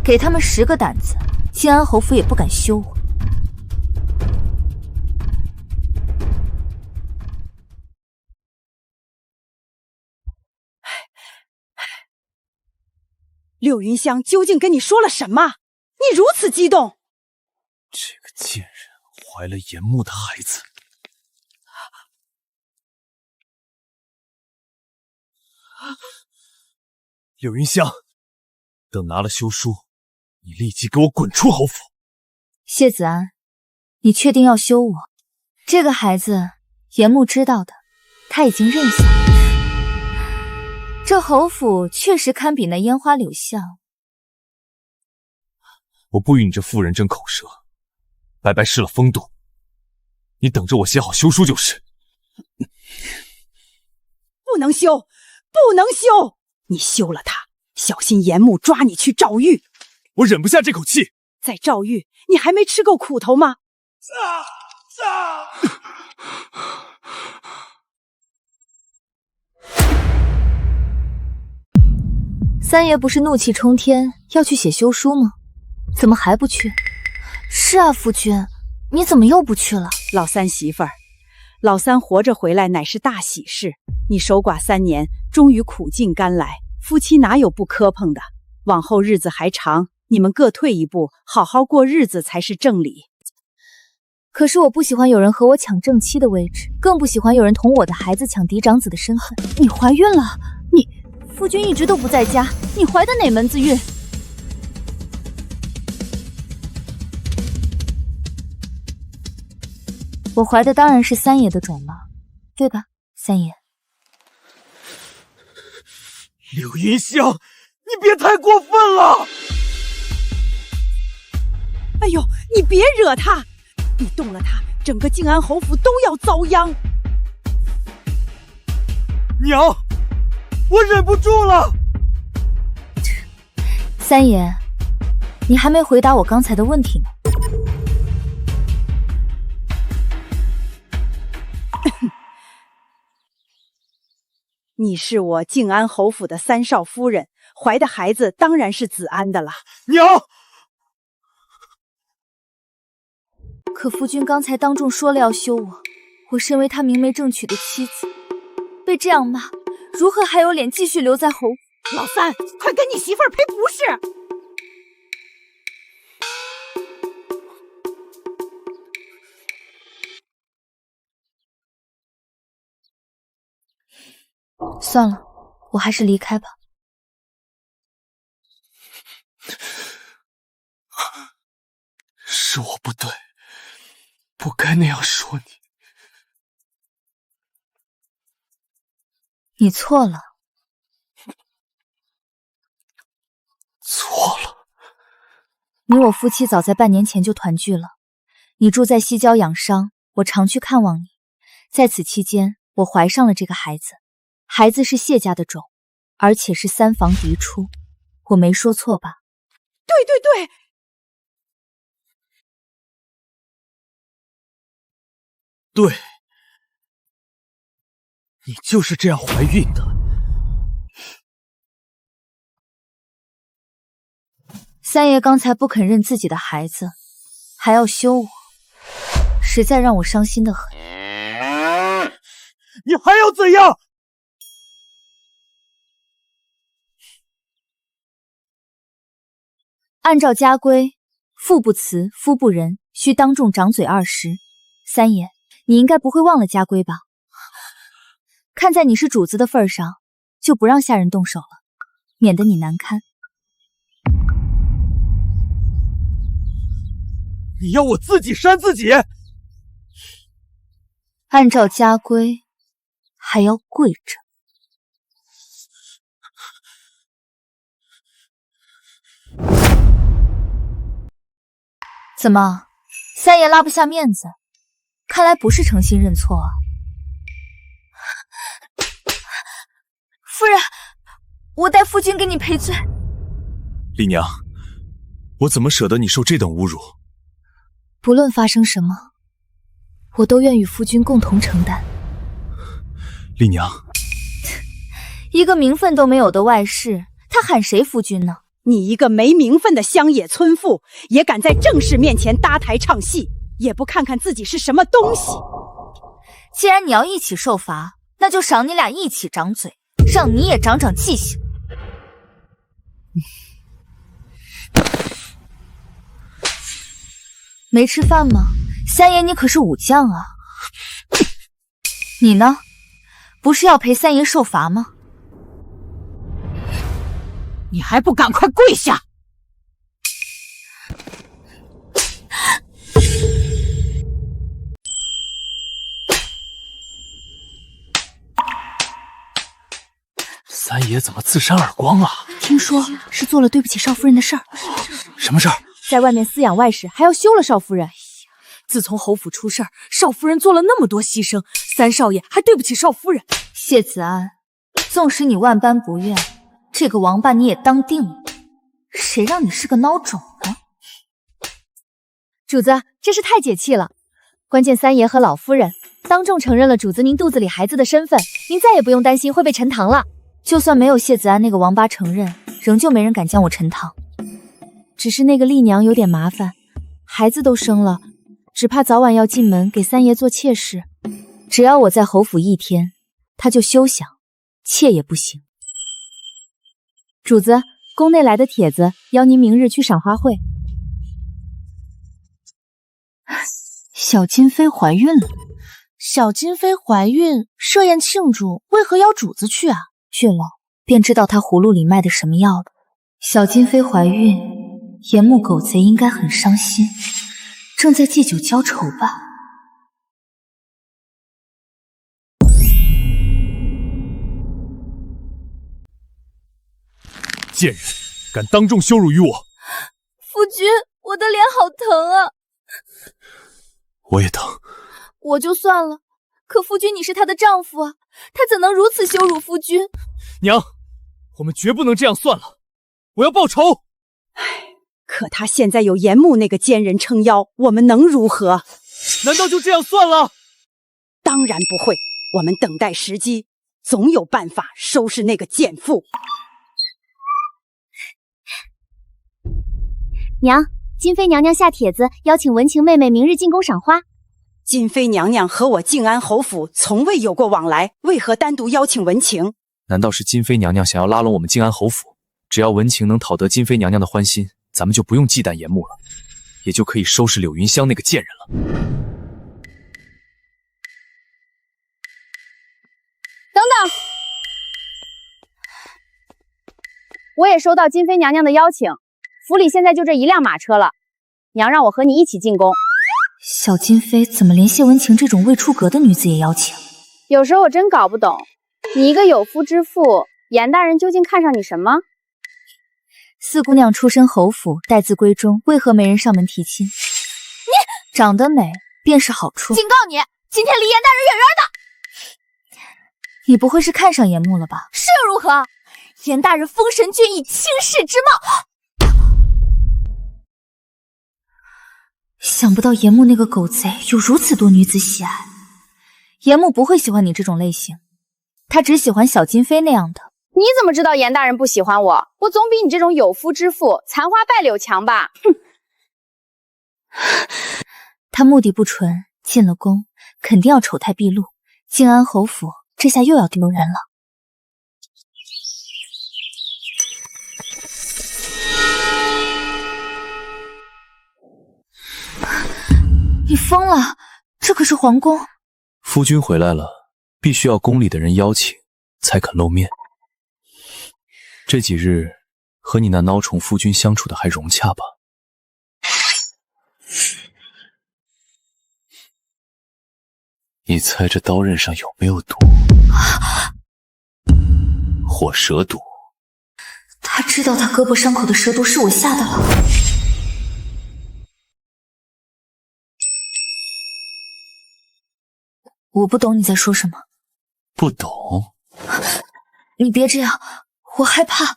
给他们10个胆子，静安侯府也不敢休我。柳云香究竟跟你说了什么？你如此激动？这个贱人怀了严木的孩子。柳云香，等拿了休书，你立即给我滚出侯府。谢子安，你确定要休我？这个孩子，严木知道的，他已经认下了。这侯府确实堪比那烟花柳巷。我不与你这妇人争口舌，白白失了风度。你等着我写好休书就是。不能休，不能休！你休了他，小心严木抓你去诏狱。我忍不下这口气。在诏狱，你还没吃够苦头吗？三爷不是怒气冲天要去写休书吗？怎么还不去？是啊，夫君，你怎么又不去了？老三媳妇儿，老三活着回来乃是大喜事。你守寡3年，终于苦尽甘来，夫妻哪有不磕碰的？往后日子还长，你们各退一步，好好过日子才是正理。可是我不喜欢有人和我抢正妻的位置，更不喜欢有人同我的孩子抢嫡长子的身份。你怀孕了？夫君一直都不在家，你怀的哪门子孕？我怀的当然是三爷的种了，对吧，三爷？柳云香，你别太过分了！哎呦，你别惹他，你动了他，整个静安侯府都要遭殃。娘，我忍不住了。三爷，你还没回答我刚才的问题呢。你是我静安侯府的三少夫人，怀的孩子当然是子安的了。娘！可夫君刚才当众说了要休我，我身为他明媒正娶的妻子，被这样骂，如何还有脸继续留在侯府？老三，快跟你媳妇儿赔不是！算了，我还是离开吧。是我不对，不该那样说你。你错了。错了。你我夫妻早在半年前就团聚了，你住在西郊养伤，我常去看望你。在此期间，我怀上了这个孩子，孩子是谢家的种，而且是三房嫡出，我没说错吧？对对对。对，你就是这样怀孕的。三爷刚才不肯认自己的孩子，还要休我，实在让我伤心的很。你还要怎样？按照家规，父不慈，夫不仁，需当众掌嘴20。三爷，你应该不会忘了家规吧？看在你是主子的份上，就不让下人动手了，免得你难堪。你要我自己扇自己？按照家规，还要跪着。怎么，三爷拉不下面子？看来不是诚心认错啊。夫人，我代夫君给你赔罪。丽娘，我怎么舍得你受这等侮辱？不论发生什么，我都愿与夫君共同承担。丽娘，一个名分都没有的外室，他喊谁夫君呢？你一个没名分的乡野村妇，也敢在正室面前搭台唱戏，也不看看自己是什么东西。既然你要一起受罚，那就赏你俩一起掌嘴，让你也长长记性。没吃饭吗？三爷，你可是武将啊！你呢？不是要陪三爷受罚吗？你还不赶快跪下！三爷怎么自扇耳光啊？听说是做了对不起少夫人的事儿。什么事儿？在外面饲养外室，还要休了少夫人。自从侯府出事儿，少夫人做了那么多牺牲，三少爷还对不起少夫人。谢子安，纵使你万般不愿，这个王八你也当定了。谁让你是个孬种呢？主子，真是太解气了！关键三爷和老夫人当众承认了主子您肚子里孩子的身份，您再也不用担心会被沉塘了。就算没有谢子安那个王八承认，仍旧没人敢将我沉塘。只是那个丽娘有点麻烦，孩子都生了，只怕早晚要进门给三爷做妾室。只要我在侯府1天，他就休想，妾也不行。主子，宫内来的帖子，邀您明日去赏花会。小金妃怀孕了。小金妃怀孕，设宴庆祝，为何邀主子去啊？去了，便知道她葫芦里卖的什么药了。小金妃怀孕，严木狗贼应该很伤心，正在借酒浇愁吧。贱人，敢当众羞辱于我！夫君，我的脸好疼啊！我也疼。我就算了，可夫君你是他的丈夫啊，他怎能如此羞辱夫君？娘，我们绝不能这样算了，我要报仇！可他现在有严木那个奸人撑腰，我们能如何？难道就这样算了？当然不会，我们等待时机，总有办法收拾那个贱妇。娘，金妃娘娘下帖子邀请文晴妹妹明日进宫赏花。金妃娘娘和我静安侯府从未有过往来，为何单独邀请文晴？难道是金妃娘娘想要拉拢我们静安侯府？只要文晴能讨得金妃娘娘的欢心，咱们就不用忌惮严木了，也就可以收拾柳云香那个贱人了。等等，我也收到金妃娘娘的邀请，府里现在就这一辆马车了，娘让我和你一起进宫。小金妃怎么连谢文晴这种未出阁的女子也邀请？有时候我真搞不懂，你一个有夫之妇，严大人究竟看上你什么？四姑娘出身侯府，待字闺中，为何没人上门提亲？你长得美便是好处。警告你，今天离严大人远远的。你不会是看上严木了吧？是又如何？严大人丰神俊逸，倾世之貌。想不到严木那个狗贼有如此多女子喜爱。严木不会喜欢你这种类型，他只喜欢小金妃那样的。你怎么知道严大人不喜欢我？我总比你这种有夫之妇残花败柳强吧？哼！他目的不纯，进了宫肯定要丑态毕露。静安侯府这下又要丢人了。你疯了！这可是皇宫。夫君回来了，必须要宫里的人邀请，才肯露面。这几日和你那孬宠夫君相处的还融洽吧？你猜这刀刃上有没有毒？火蛇毒。他知道他胳膊伤口的蛇毒是我下的了。我不懂你在说什么。不懂？你别这样，我害怕。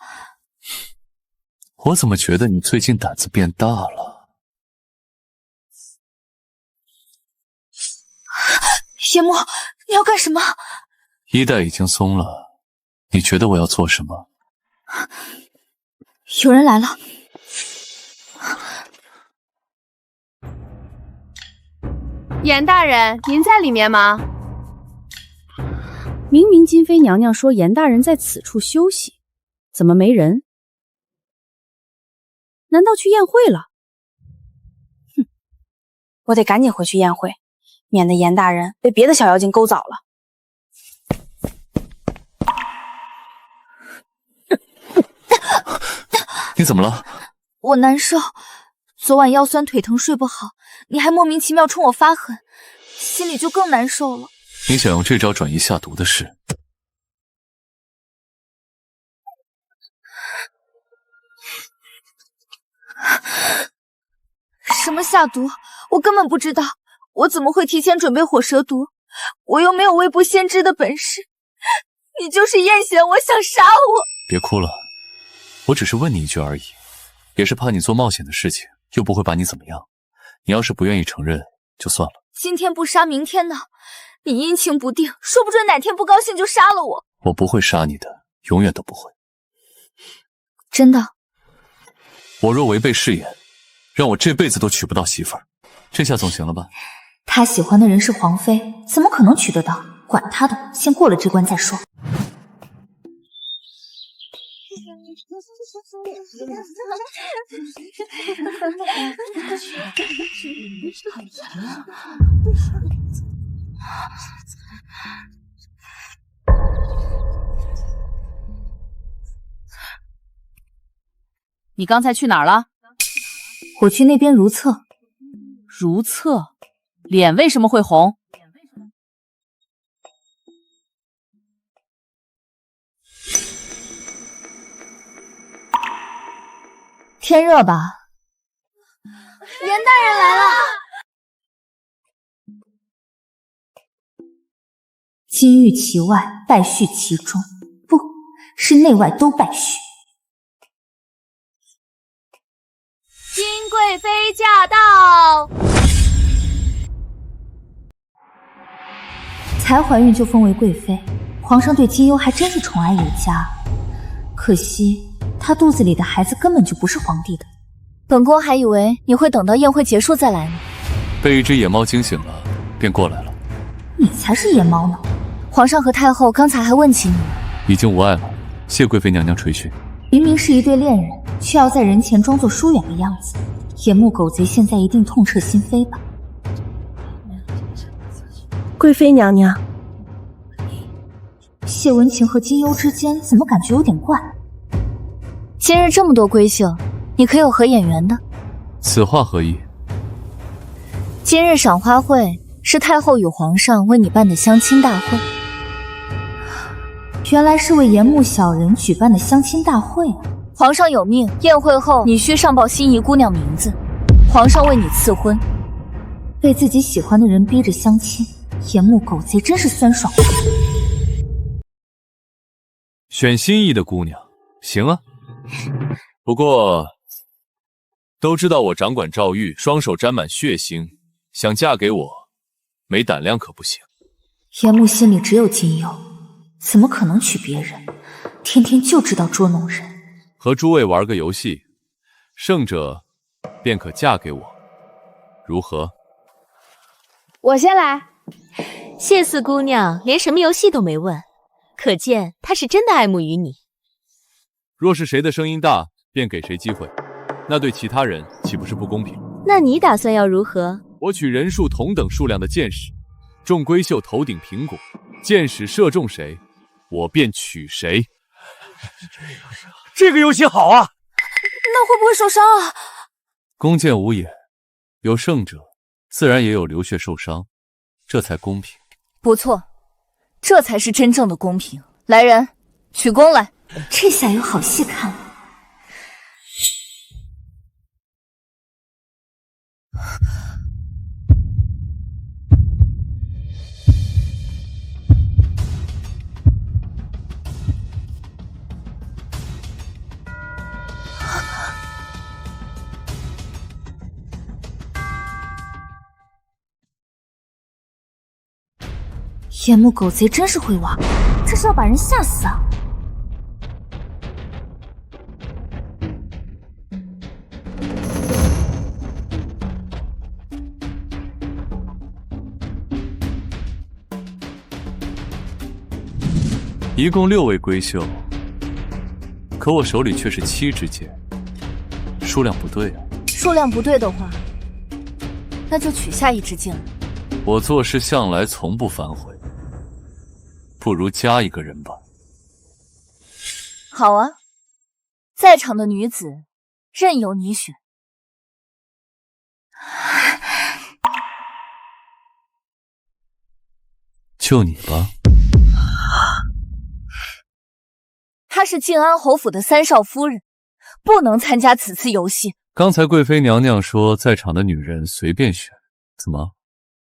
我怎么觉得你最近胆子变大了？严木，你要干什么？衣带已经松了，你觉得我要做什么？有人来了。严大人，您在里面吗？明明金妃娘娘说严大人在此处休息，怎么没人？难道去宴会了？哼，我得赶紧回去宴会，免得严大人被别的小妖精勾走了。你怎么了？我难受，昨晚腰酸腿疼睡不好，你还莫名其妙冲我发狠，心里就更难受了。你想用这招转移下毒的事？什么下毒？我根本不知道，我怎么会提前准备火蛇毒？我又没有未卜先知的本事。你就是艳嫌我想杀我。别哭了，我只是问你一句而已，也是怕你做冒险的事情，又不会把你怎么样。你要是不愿意承认，就算了。今天不杀，明天呢？你阴晴不定，说不准哪天不高兴就杀了我。我不会杀你的，永远都不会。真的？我若违背誓言，让我这辈子都娶不到媳妇儿，这下总行了吧？他喜欢的人是皇妃，怎么可能娶得到？管他的，先过了这关再说。你刚才去哪儿了？我去那边如厕。如厕？脸为什么会红？天热吧？严大人来了。金玉其外，败絮其中，不是内外都败絮。金贵妃驾到！才怀孕就封为贵妃，皇上对金优还真是宠爱有加。可惜她肚子里的孩子根本就不是皇帝的。本宫还以为你会等到宴会结束再来呢。被一只野猫惊醒了，便过来了。你才是野猫呢！皇上和太后刚才还问起你，已经无碍了，谢贵妃娘娘垂训。明明是一对恋人，却要在人前装作疏远的样子。野木狗贼现在一定痛彻心扉吧？贵妃娘娘，谢文晴和金优之间怎么感觉有点怪？今日这么多闺秀，你可有合眼缘的？此话何意？今日赏花会是太后与皇上为你办的相亲大会。原来是为岩木小人举办的相亲大会啊！皇上有命，宴会后你需上报心仪姑娘名字，皇上为你赐婚。被自己喜欢的人逼着相亲，岩木狗贼真是酸爽。选心仪的姑娘，行啊。不过都知道我掌管诏狱，双手沾满血腥，想嫁给我，没胆量可不行。岩木心里只有金优，怎么可能娶别人？天天就知道捉弄人。和诸位玩个游戏，胜者便可嫁给我，如何？我先来。谢四姑娘连什么游戏都没问，可见她是真的爱慕于你。若是谁的声音大，便给谁机会，那对其他人岂不是不公平？那你打算要如何？我取人数同等数量的箭矢，众闺秀头顶苹果，箭矢射中谁，我便娶谁。这个游戏好啊！那会不会受伤啊？弓箭无眼，有胜者，自然也有流血受伤，这才公平。不错，这才是真正的公平。来人，取弓来。这下有好戏看了。岩木狗贼真是会玩，这是要把人吓死啊！一共6位闺秀，可我手里却是7支箭，数量不对啊。数量不对的话，那就取下1支箭了。我做事向来从不反悔，不如加一个人吧。好啊，在场的女子任由你选。就你吧。她是靖安侯府的3少夫人，不能参加此次游戏。刚才贵妃娘娘说，在场的女人随便选，怎么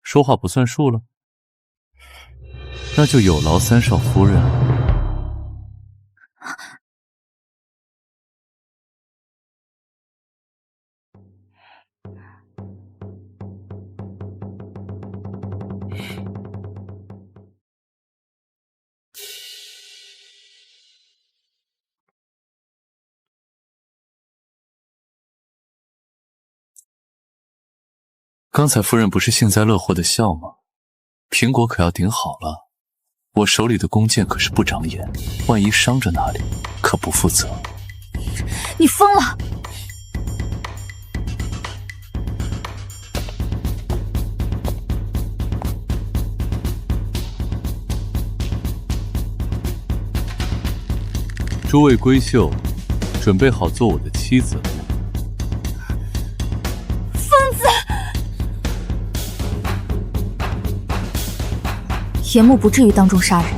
说话不算数了？那就有劳3少夫人。刚才夫人不是幸灾乐祸的笑吗？苹果可要顶好了，我手里的弓箭可是不长眼，万一伤着哪里，可不负责。你疯了！诸位闺秀，准备好做我的妻子了。疯子！岩木不至于当众杀人，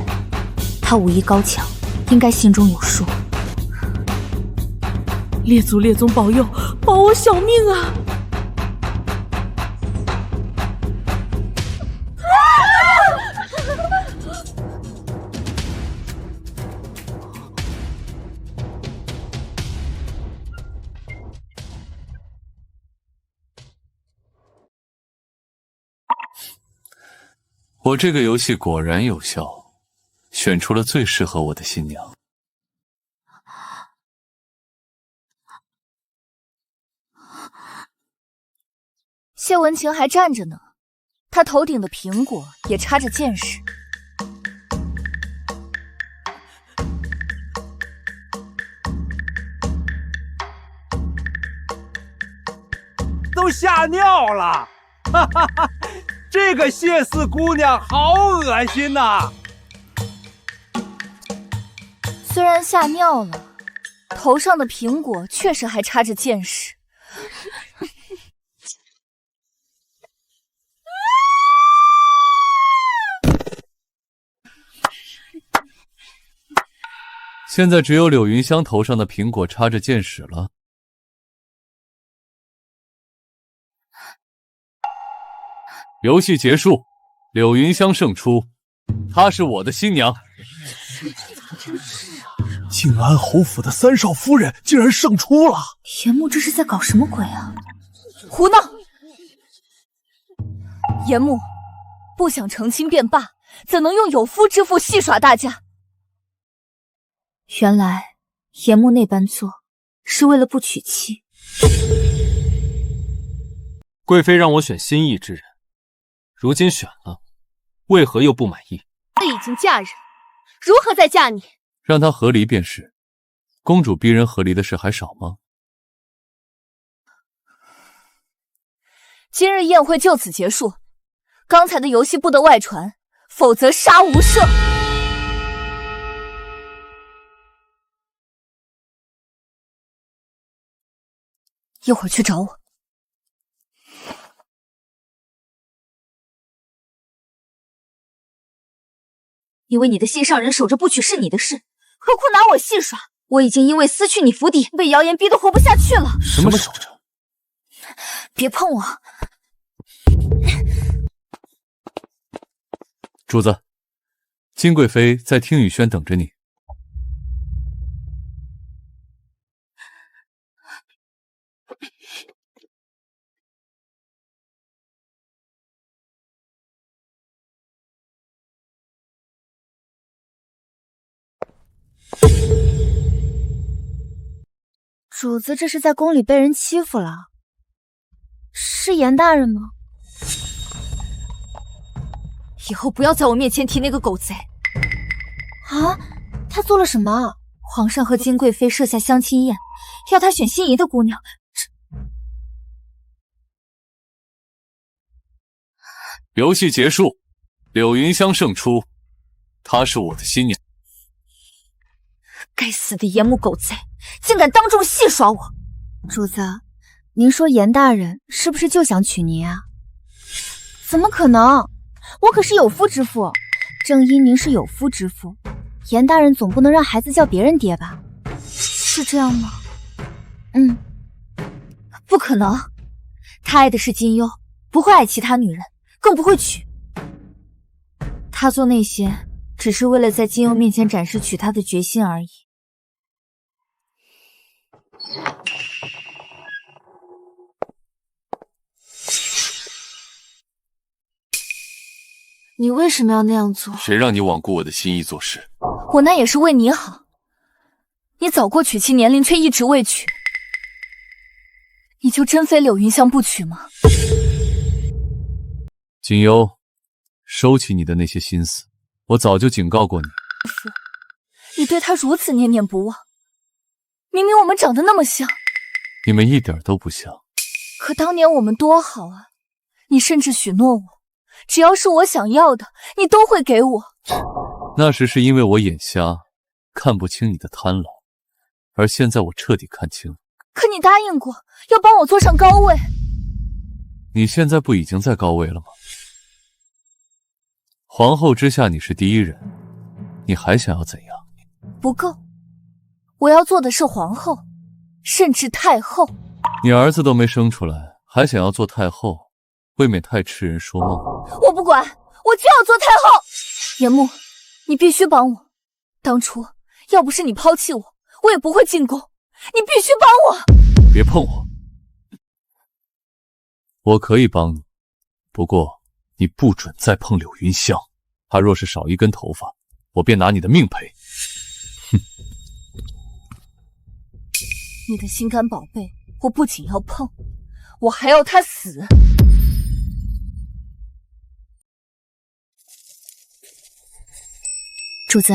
他武艺高强，应该心中有数。列祖列宗保佑，保我小命啊！我这个游戏果然有效，选出了最适合我的新娘。谢文晴还站着呢，她头顶的苹果也插着剑矢。都吓尿了！哈哈哈，这个谢四姑娘好恶心呐！虽然吓尿了，头上的苹果确实还插着剑矢。现在只有柳云香头上的苹果插着剑矢了。游戏结束，柳云香胜出，她是我的新娘。静安侯府的三少夫人竟然胜出了！严木这是在搞什么鬼啊？胡闹！严木不想成亲便罢，怎能用有夫之妇戏耍大家？原来严木那般做是为了不娶妻。贵妃让我选心意之人，如今选了，为何又不满意？已经嫁人，如何再嫁你？让她和离便是。公主逼人和离的事还少吗？今日宴会就此结束，刚才的游戏不得外传，否则杀无赦。一会儿去找我。因为你的心上人守着不娶是你的事，何苦拿我戏耍？我已经因为撕去你府邸，被谣言逼得活不下去了。什么守着？别碰我！主子，金贵妃在听雨轩等着你。主子这是在宫里被人欺负了？是严大人吗？以后不要在我面前提那个狗贼。啊，他做了什么？皇上和金贵妃设下相亲宴，要他选心仪的姑娘。游戏结束，柳云香胜出，她是我的新娘。该死的严木狗贼，竟敢当众戏耍我！主子，您说严大人是不是就想娶您啊？怎么可能？我可是有夫之妇。正因您是有夫之妇，严大人总不能让孩子叫别人爹吧？是这样吗？嗯，不可能。他爱的是金幽，不会爱其他女人，更不会娶。他做那些只是为了在金幽面前展示娶她的决心而已。你为什么要那样做？谁让你罔顾我的心意做事？我那也是为你好。你早过娶妻年龄，却一直未娶，你就真非柳云香不娶吗？锦幽，收起你的那些心思，我早就警告过你。你对他如此念念不忘，明明我们长得那么像。你们一点都不像。可当年我们多好啊！你甚至许诺我，只要是我想要的，你都会给我。那时是因为我眼瞎，看不清你的贪婪，而现在我彻底看清了。可你答应过要帮我坐上高位。你现在不已经在高位了吗？皇后之下你是第一人，你还想要怎样？不够，我要做的是皇后，甚至太后。你儿子都没生出来，还想要做太后，未免太痴人说梦。我不管，我就要做太后。严木，你必须帮我。当初要不是你抛弃我，我也不会进宫。你必须帮我。别碰我！我可以帮你，不过你不准再碰柳云香。她若是少一根头发，我便拿你的命赔。哼！你的心肝宝贝，我不仅要碰，我还要他死。主子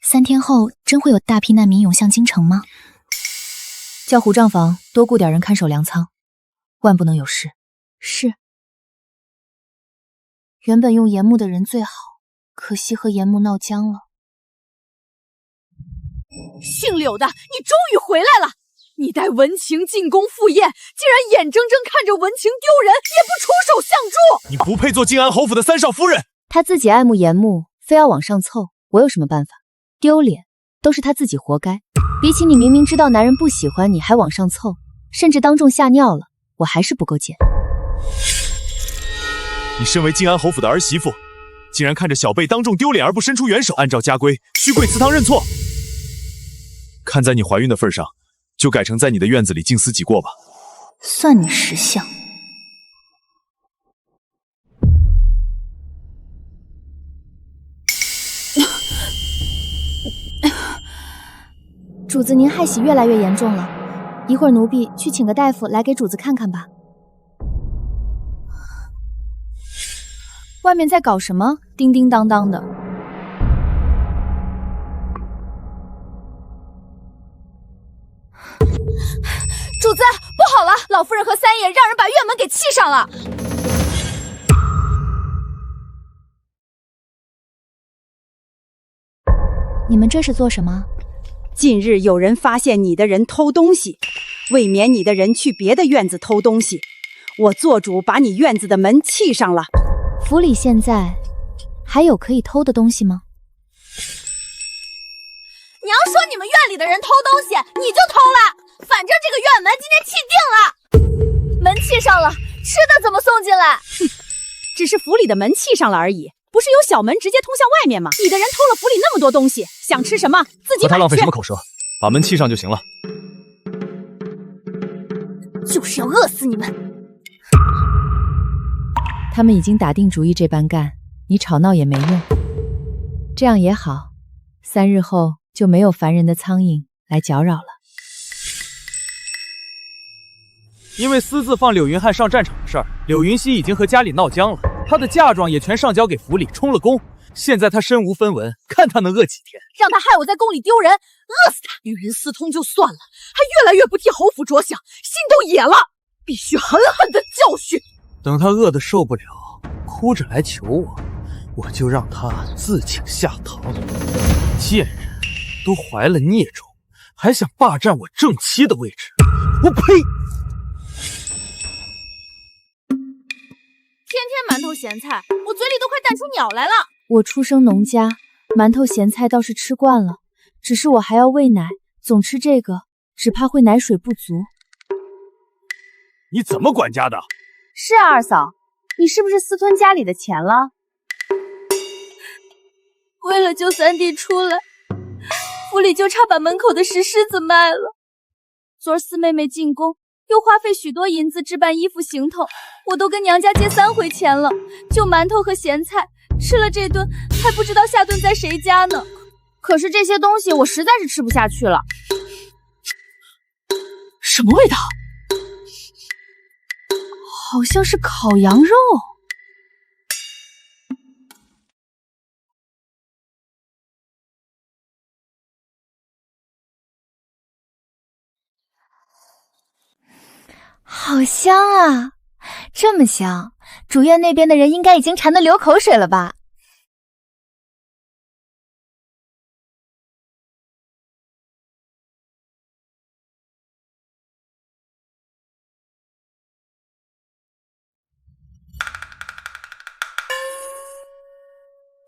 ，3天后真会有大批难民涌向京城吗？叫虎帐房多雇点人看守粮仓，万不能有事。是。原本用严木的人最好，可惜和严木闹僵了。姓柳的，你终于回来了！你带文晴进宫赴宴，竟然眼睁睁看着文晴丢人，也不出手相助！你不配做靖安侯府的3少夫人。他自己爱慕严木，非要往上凑，我有什么办法？丢脸都是他自己活该。比起你明明知道男人不喜欢你还往上凑，甚至当众吓尿了，我还是不够贱。你身为靖安侯府的儿媳妇，竟然看着小辈当众丢脸而不伸出援手，按照家规须跪祠堂认错。看在你怀孕的份上，就改成在你的院子里静思己过吧。算你识相。主子，您害喜越来越严重了，一会儿奴婢去请个大夫来给主子看看吧。外面在搞什么？叮叮当当的。主子，不好了！老夫人和三爷让人把院门给砌上了。你们这是做什么？近日有人发现你的人偷东西，为免你的人去别的院子偷东西，我做主把你院子的门砌上了。府里现在还有可以偷的东西吗？娘说你们院里的人偷东西，你就偷了。反正这个院门今天砌定了，门砌上了，吃的怎么送进来？哼，只是府里的门砌上了而已，不是有小门直接通向外面吗？你的人偷了府里那么多东西，想吃什么自己买去。和他浪费什么口舌，把门砌上就行了。就是要饿死你们！他们已经打定主意这般干，你吵闹也没用。这样也好，3日后就没有烦人的苍蝇来搅扰了。因为私自放柳云汉上战场的事儿，柳云熙已经和家里闹僵了，他的嫁妆也全上交给府里充了公，现在他身无分文，看他能饿几天。让他害我在宫里丢人，饿死他！与人私通就算了，还越来越不替侯府着想，心都野了，必须狠狠的教训。等他饿得受不了，哭着来求我，我就让他自请下堂。贱人，都怀了孽种，还想霸占我正妻的位置，我呸！天天馒头咸菜，我嘴里都快淡出鸟来了。我出生农家，馒头咸菜倒是吃惯了，只是我还要喂奶，总吃这个，只怕会奶水不足。你怎么管家的？是啊，二嫂，你是不是私吞家里的钱了？为了救三弟出来，府里就差把门口的石狮子卖了。昨儿四妹妹进宫，又花费许多银子置办衣服行头，我都跟娘家借3回钱了，就馒头和咸菜，吃了这顿还不知道下顿在谁家呢。可是这些东西我实在是吃不下去了。什么味道？好像是烤羊肉。好香啊！这么香，主院那边的人应该已经馋得流口水了吧？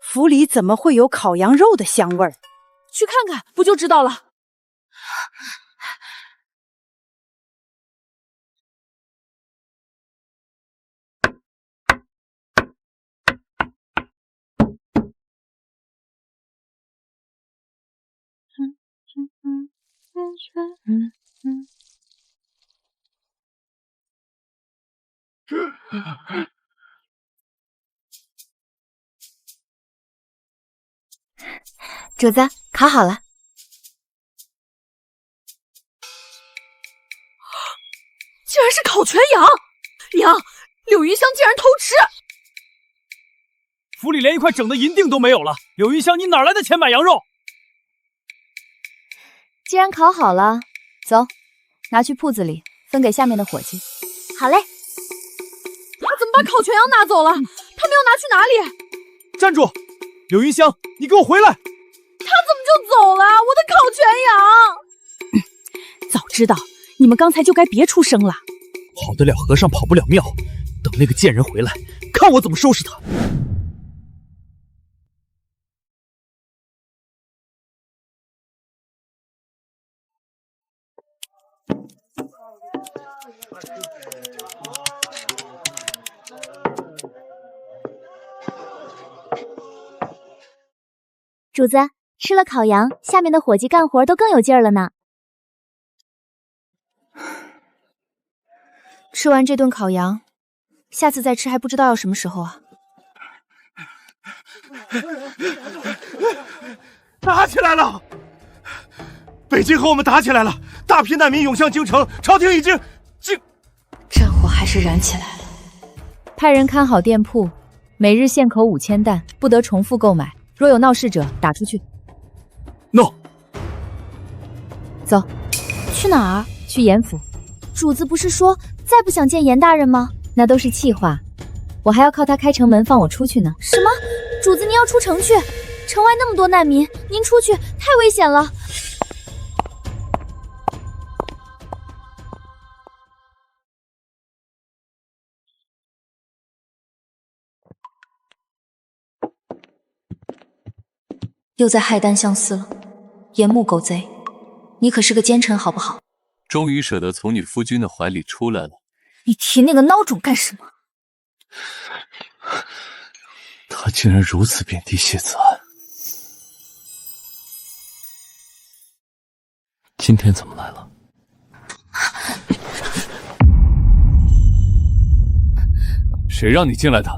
府里怎么会有烤羊肉的香味儿？去看看不就知道了。主子，烤好了。竟然是烤全羊！娘，柳云香竟然偷吃！府里连一块整的银锭都没有了，柳云香，你哪来的钱买羊肉？既然烤好了，走，拿去铺子里分给下面的伙计。好嘞。他怎么把烤全羊拿走了？他们要拿去哪里？站住！柳云香，你给我回来！他怎么就走了？我的烤全羊！早知道你们刚才就该别出声了。跑得了和尚跑不了庙，等那个贱人回来，看我怎么收拾他。主子，吃了烤羊，下面的伙计干活都更有劲儿了呢。吃完这顿烤羊，下次再吃还不知道要什么时候啊！打起来了！北京和我们打起来了，大批难民涌向京城，朝廷已经战火还是燃起来了。派人看好店铺，每日限口5000担，不得重复购买。若有闹事者，打出去。No。走。去哪儿？去严府。主子不是说再不想见严大人吗？那都是气话，我还要靠他开城门放我出去呢。什么？主子您要出城去？城外那么多难民，您出去太危险了。又在害丹相思了，严木狗贼，你可是个奸臣好不好？终于舍得从你夫君的怀里出来了。你提那个孬种干什么？他竟然如此贬低谢子安，今天怎么来了？谁让你进来的？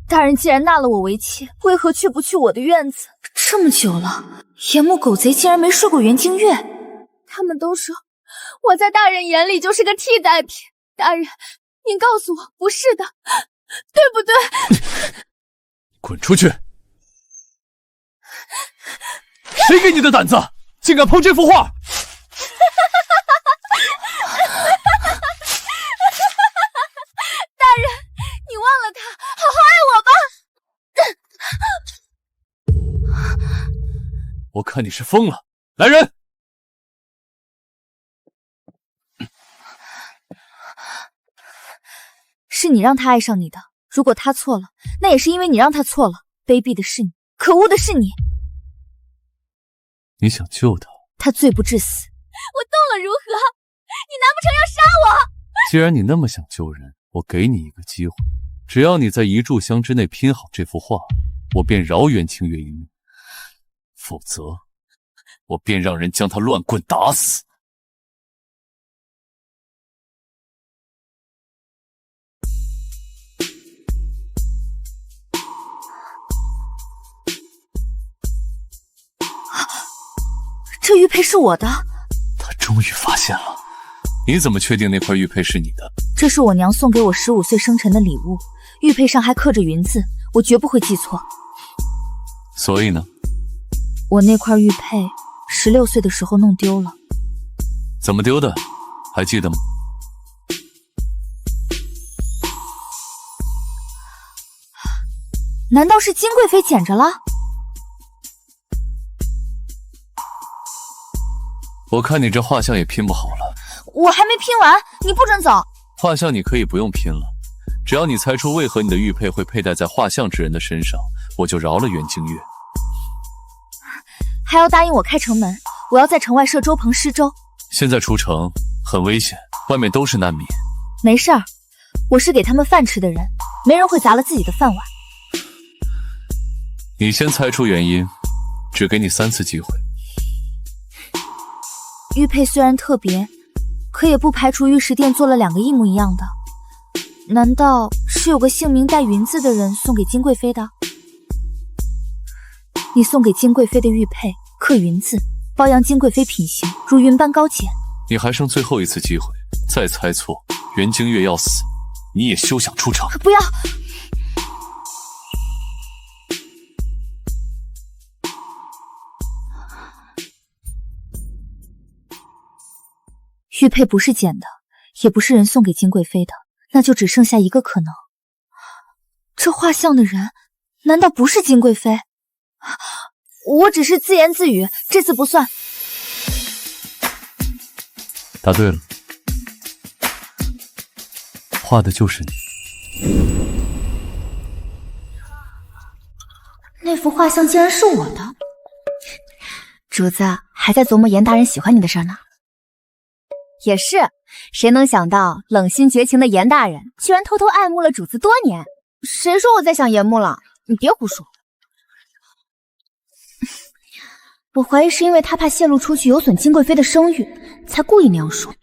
大人既然纳了我为妻，为何却不去我的院子？这么久了，严木狗贼竟然没睡过袁京月。他们都说我在大人眼里就是个替代品。大人，您告诉我不是的，对不对？滚出去！谁给你的胆子，竟敢碰这幅画？大人，你忘了他，好好爱我吧。我看你是疯了！来人！是你让他爱上你的，如果他错了，那也是因为你让他错了。卑鄙的是你，可恶的是你。你想救他？他罪不至死。我动了如何？你难不成要杀我？既然你那么想救人，我给你一个机会，只要你在1炷香之内拼好这幅画，我便饶袁清月一命。否则，我便让人将他乱棍打死。这玉佩是我的。他终于发现了。你怎么确定那块玉佩是你的？这是我娘送给我15岁生辰的礼物，玉佩上还刻着云字，我绝不会记错。所以呢？我那块玉佩16岁的时候弄丢了。怎么丢的？还记得吗？难道是金贵妃捡着了？我看你这画像也拼不好了。我还没拼完，你不准走。画像你可以不用拼了，只要你猜出为何你的玉佩会佩戴在画像之人的身上，我就饶了袁京月。还要答应我开城门，我要在城外设粥棚施粥。现在出城很危险，外面都是难民。没事儿，我是给他们饭吃的人，没人会砸了自己的饭碗。你先猜出原因，只给你3次机会。玉佩虽然特别，可也不排除玉石店做了2个一模一样的。难道是有个姓名带云字的人送给金贵妃的？你送给金贵妃的玉佩刻云字，包养金贵妃品行如云般高洁。你还剩最后一次机会，再猜错，袁京月要死，你也休想出城。不要！玉佩不是捡的，也不是人送给金贵妃的，那就只剩下一个可能。这画像的人难道不是金贵妃？我只是自言自语，这次不算。答对了，画的就是你。那幅画像竟然是我的。主子还在琢磨严大人喜欢你的事呢。也是，谁能想到冷心绝情的严大人居然偷偷爱慕了主子多年？谁说我在想严慕了？你别胡说。我怀疑是因为他怕泄露出去有损金贵妃的声誉，才故意那样说。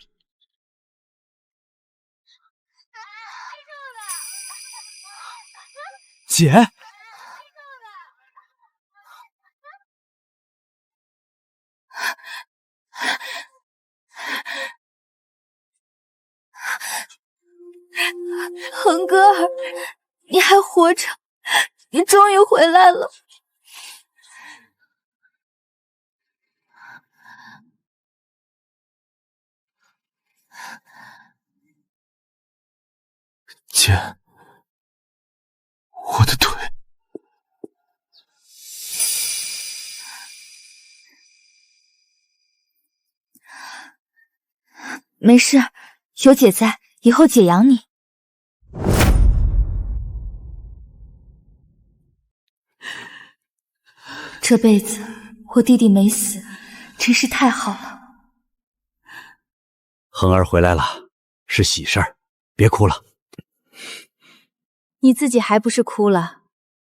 姐，恒哥儿，你还活着，你终于回来了。姐，我的腿。没事，有姐在，以后姐养你。这辈子我弟弟没死，真是太好了。恒儿回来了，是喜事儿，别哭了。你自己还不是哭了？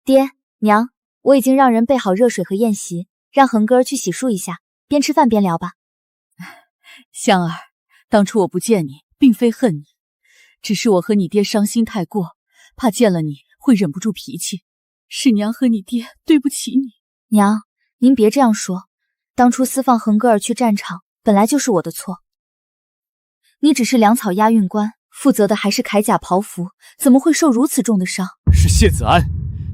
爹娘，我已经让人备好热水和宴席，让恒哥儿去洗漱一下，边吃饭边聊吧。香儿，当初我不见你，并非恨你，只是我和你爹伤心太过，怕见了你会忍不住脾气，是娘和你爹对不起你。娘，您别这样说，当初私放恒哥儿去战场，本来就是我的错。你只是粮草押运官，负责的还是铠甲袍服，怎么会受如此重的伤？是谢子安，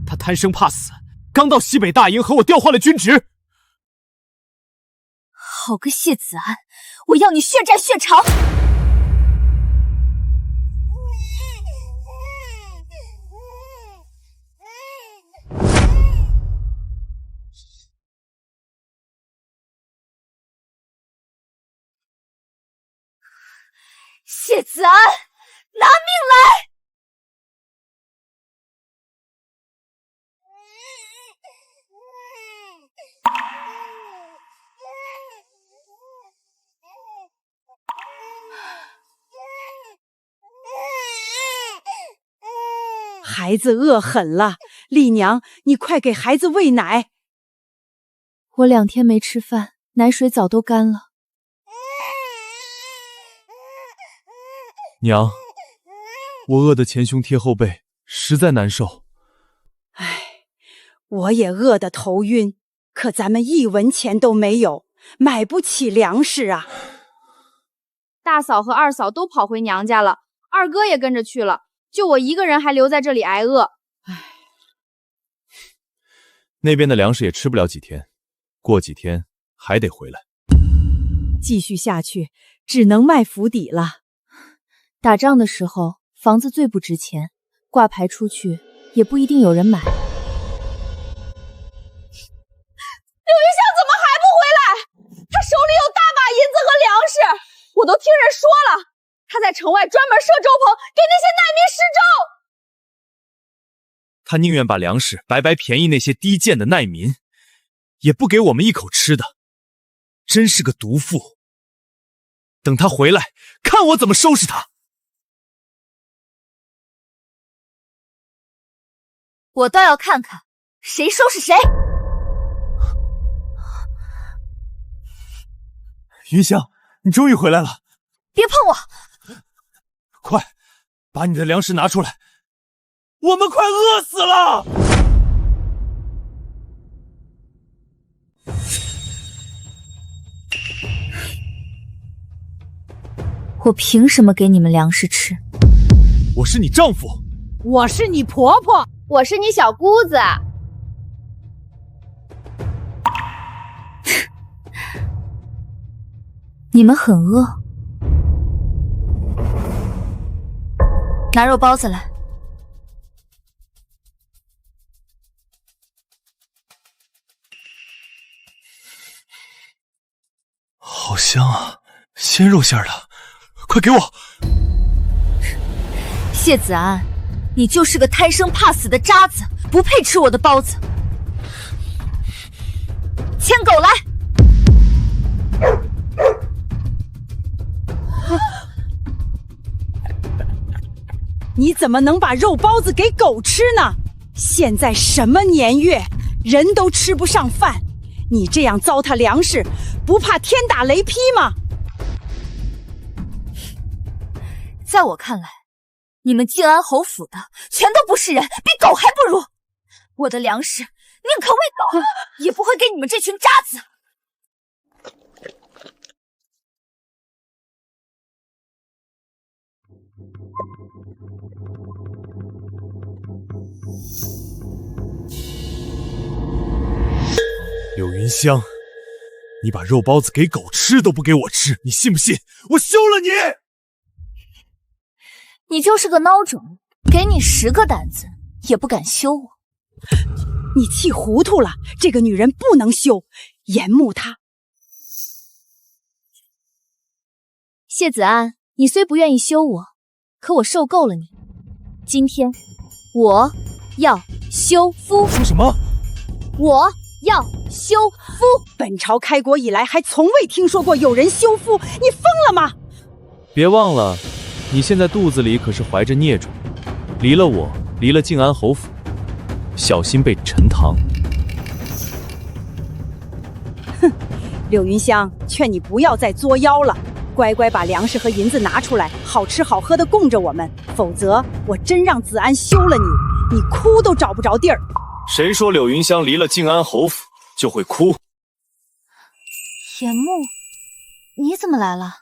他贪生怕死，刚到西北大营和我调换了军职。好个谢子安，我要你血债血偿！谢子安，拿命来！孩子饿狠了，丽娘，你快给孩子喂奶。我2天没吃饭，奶水早都干了。娘，我饿得前胸贴后背，实在难受。唉，我也饿得头晕，可咱们1文钱都没有，买不起粮食啊。大嫂和二嫂都跑回娘家了，二哥也跟着去了，就我一个人还留在这里挨饿。唉，那边的粮食也吃不了几天，过几天还得回来。继续下去，只能卖府邸了。打仗的时候，房子最不值钱，挂牌出去也不一定有人买。刘一香怎么还不回来？他手里有大把银子和粮食，我都听人说了，他在城外专门设粥棚给那些难民施粥。他宁愿把粮食白白便宜那些低贱的难民，也不给我们一口吃的，真是个毒妇。等他回来，看我怎么收拾他。我倒要看看谁收拾谁。云香，你终于回来了！别碰我！快，把你的粮食拿出来，我们快饿死了！我凭什么给你们粮食吃？我是你丈夫，我是你婆婆，我是你小姑子。你们很饿，拿肉包子来。好香啊，鲜肉馅的，快给我！谢子安，你就是个贪生怕死的渣子，不配吃我的包子。牵狗来！你怎么能把肉包子给狗吃呢？现在什么年月，人都吃不上饭，你这样糟蹋粮食，不怕天打雷劈吗？在我看来，你们静安侯府的全都不是人，比狗还不如。我的粮食宁可喂狗，也不会给你们这群渣子。柳云香，你把肉包子给狗吃都不给我吃，你信不信我休了你？你就是个孬种，给你10个胆子也不敢休我。你气糊涂了，这个女人不能休，严木她。谢子安，你虽不愿意休我，可我受够了你。今天我要休夫。说什么？我要休夫！本朝开国以来，还从未听说过有人休夫，你疯了吗？别忘了，你现在肚子里可是怀着孽种，离了我，离了静安侯府，小心被沉塘。哼，柳云香，劝你不要再作妖了，乖乖把粮食和银子拿出来，好吃好喝的供着我们，否则我真让子安休了你，你哭都找不着地儿。谁说柳云香离了静安侯府就会哭？严木，你怎么来了？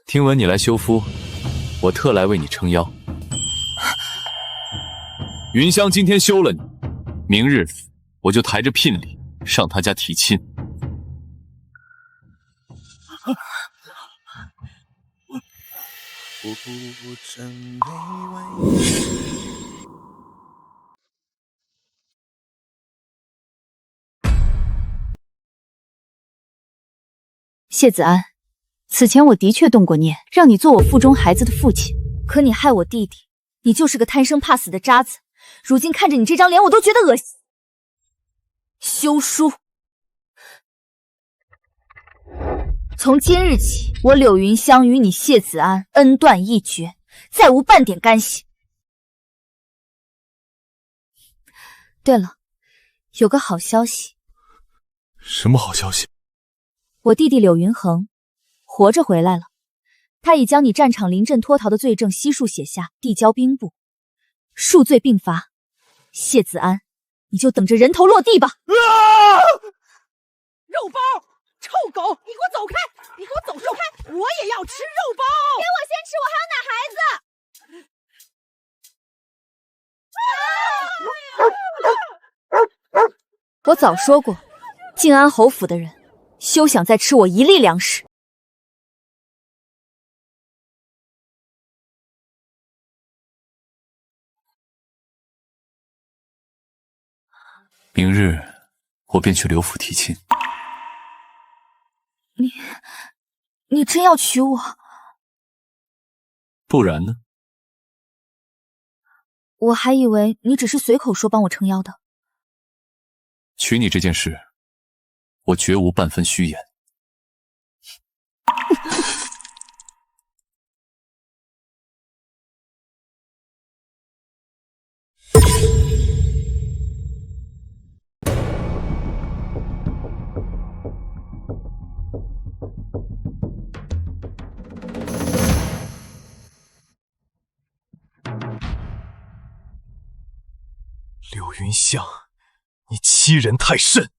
听闻你来休夫，我特来为你撑腰。云香今天休了你，明日我就抬着聘礼上他家提亲。我不真卑微。谢子安，此前我的确动过念，让你做我腹中孩子的父亲，可你害我弟弟，你就是个贪生怕死的渣子。如今看着你这张脸，我都觉得恶心。休书。从今日起，我柳云香与你谢子安恩断义绝，再无半点干系。对了，有个好消息。什么好消息？我弟弟柳云恒活着回来了，他已将你战场临阵脱逃的罪证悉数写下，递交兵部，数罪并罚。谢子安，你就等着人头落地吧！肉包，臭狗，你给我走开！你给我走开！我也要吃肉包！给我先吃，我还要奶孩子。我早说过，静安侯府的人休想再吃我一粒粮食。明日我便去刘府提亲。你真要娶我？不然呢？我还以为你只是随口说帮我撑腰的。娶你这件事，我绝无半分虚言。柳云香，你欺人太甚，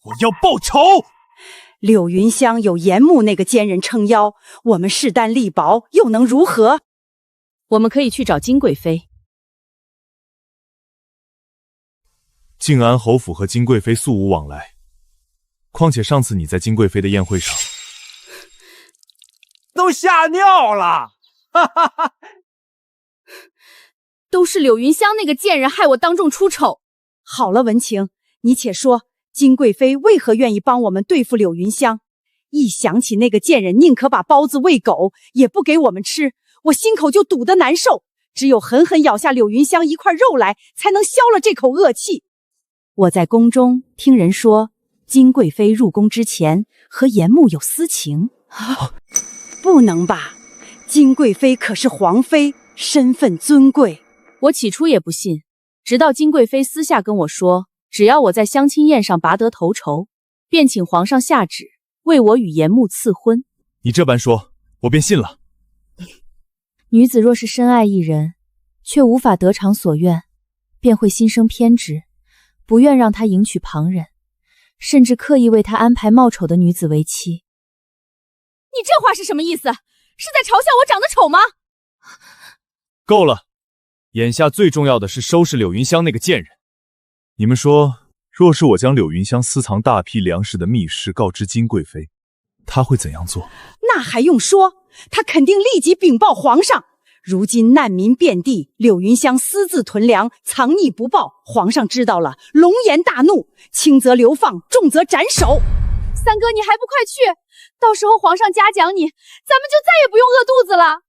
我要报仇！柳云香有严木那个奸人撑腰，我们势单力薄，又能如何？我们可以去找金贵妃。静安侯府和金贵妃素无往来，况且上次你在金贵妃的宴会上都吓尿了，哈哈哈！都是柳云香那个贱人害我当众出丑。好了，文晴，你且说，金贵妃为何愿意帮我们对付柳云香？一想起那个贱人宁可把包子喂狗，也不给我们吃，我心口就堵得难受。只有狠狠咬下柳云香一块肉来，才能消了这口恶气。我在宫中听人说，金贵妃入宫之前和严木有私情。不能吧？金贵妃可是皇妃，身份尊贵。我起初也不信，直到金贵妃私下跟我说，只要我在相亲宴上拔得头筹，便请皇上下旨为我与严木赐婚。你这般说，我便信了。女子若是深爱一人，却无法得偿所愿，便会心生偏执，不愿让他迎娶旁人，甚至刻意为他安排貌丑的女子为妻。你这话是什么意思？是在嘲笑我长得丑吗？够了，眼下最重要的是收拾柳云香那个贱人。你们说，若是我将柳云香私藏大批粮食的密事告知金贵妃，她会怎样做？那还用说，她肯定立即禀报皇上。如今难民遍地，柳云香私自囤粮，藏匿不报，皇上知道了，龙颜大怒，轻则流放，重则斩首。三哥，你还不快去！到时候皇上嘉奖你，咱们就再也不用饿肚子了。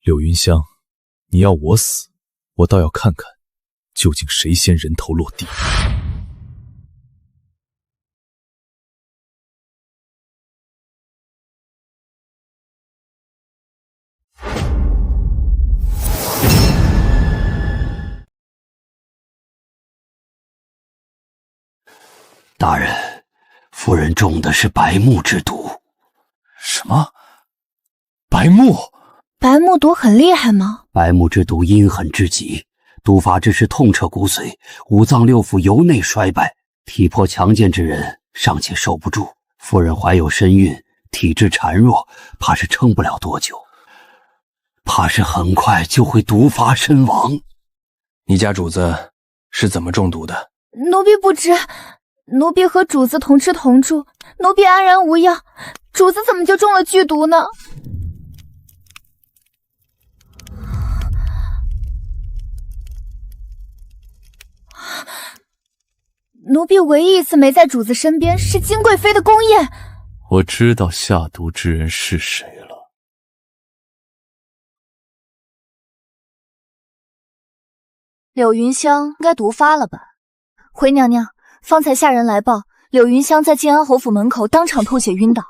柳云香，你要我死，我倒要看看，究竟谁先人头落地。大人，夫人中的是白木之毒。什么？白木？白木毒很厉害吗？白木之毒阴狠之极，毒发之时痛彻骨髓，五脏六腑由内衰败，体魄强健之人尚且受不住。夫人怀有身孕，体质孱弱，怕是撑不了多久，怕是很快就会毒发身亡。你家主子是怎么中毒的？奴婢不知，奴婢和主子同吃同住，奴婢安然无恙，主子怎么就中了剧毒呢？奴婢唯一一次没在主子身边是金贵妃的宫宴。我知道下毒之人是谁了。柳云香应该毒发了吧？回娘娘，方才下人来报，柳云香在静安侯府门口当场吐血晕倒。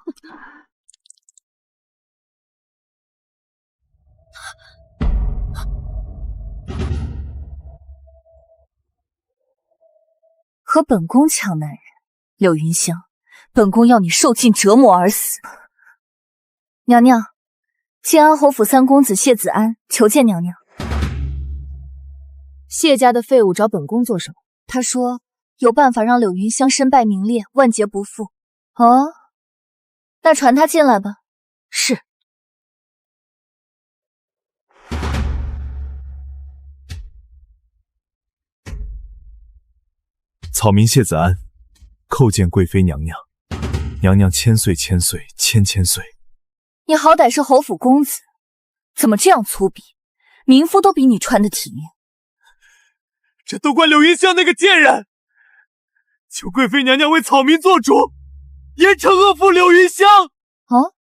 和本宫抢男人，柳云香，本宫要你受尽折磨而死。娘娘，静安侯府三公子谢子安求见娘娘。谢家的废物找本宫做什么？他说有办法让柳云香身败名裂，万劫不复。哦，那传他进来吧。是。草民谢子安，叩见贵妃娘娘。娘娘千岁千岁千千岁。你好歹是侯府公子，怎么这样粗鄙？民夫都比你穿得体面。这都怪柳云香那个贱人！求贵妃娘娘为草民做主，严惩恶妇柳云香。哦，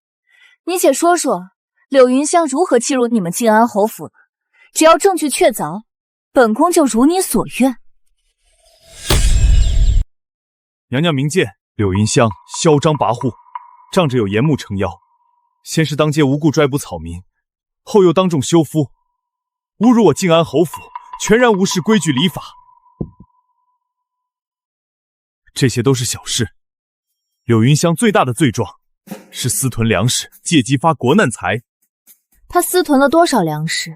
你且说说柳云香如何欺辱你们静安侯府的？只要证据确凿，本宫就如你所愿。娘娘明鉴，柳云香嚣张跋扈，仗着有严木撑腰，先是当街无故拽捕草民，后又当众休夫，侮辱我静安侯府，全然无视规矩礼法。这些都是小事，柳云香最大的罪状是私囤粮食，借机发国难财。他私囤了多少粮食？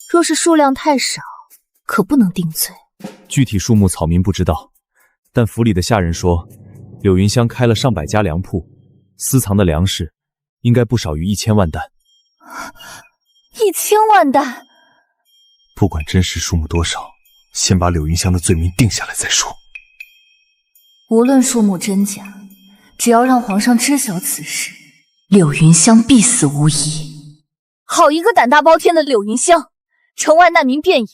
若是数量太少，可不能定罪。具体数目草民不知道，但府里的下人说，柳云香开了上百家粮铺，私藏的粮食应该不少于1000万担。1000万担？不管真实数目多少，先把柳云香的罪名定下来再说。无论数目真假，只要让皇上知晓此事，柳云香必死无疑。好一个胆大包天的柳云香！城外难民遍野，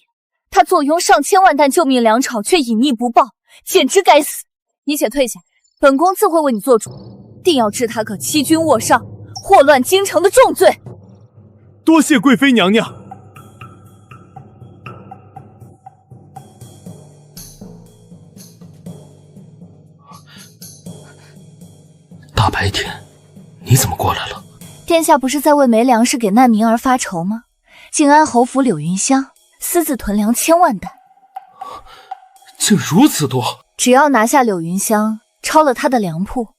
他坐拥上千万担救命粮草，却隐匿不报，简直该死！你且退下，本宫自会为你做主，定要治他个欺君罔上、祸乱京城的重罪。多谢贵妃娘娘。大白天，你怎么过来了？殿下不是在为没粮食给难民而发愁吗？靖安侯府柳云香私自囤粮1000万担，竟如此多！只要拿下柳云香，抄了他的粮铺，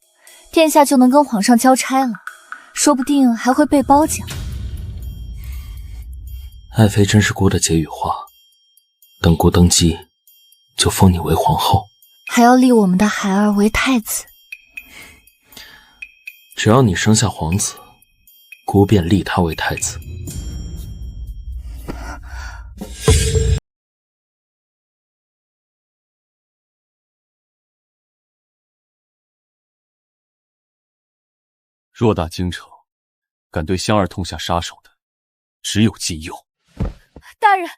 殿下就能跟皇上交差了，说不定还会被褒奖。爱妃真是姑的解语话，等姑登基，就封你为皇后，还要立我们的孩儿为太子。只要你生下皇子，姑便立他为太子。偌大京城，敢对香儿痛下杀手的，只有金佑。大人，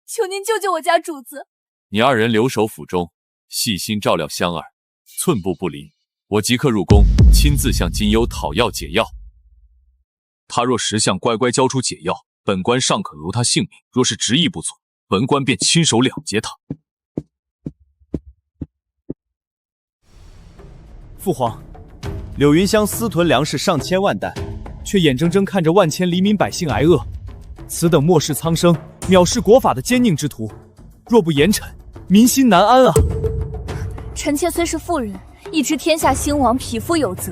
求您救救我家主子！你二人留守府中，细心照料香儿，寸步不离。我即刻入宫，亲自向金优讨要解药。他若识相，乖乖交出解药，本官尚可留他性命；若是执意不从，本官便亲手了结他。父皇，柳云香私囤粮食上千万担，却眼睁睁看着万千黎民百姓挨饿，此等漠视苍生、藐视国法的奸佞之徒，若不严惩，民心难安啊！臣妾虽是妇人，亦知天下兴亡，匹夫有责。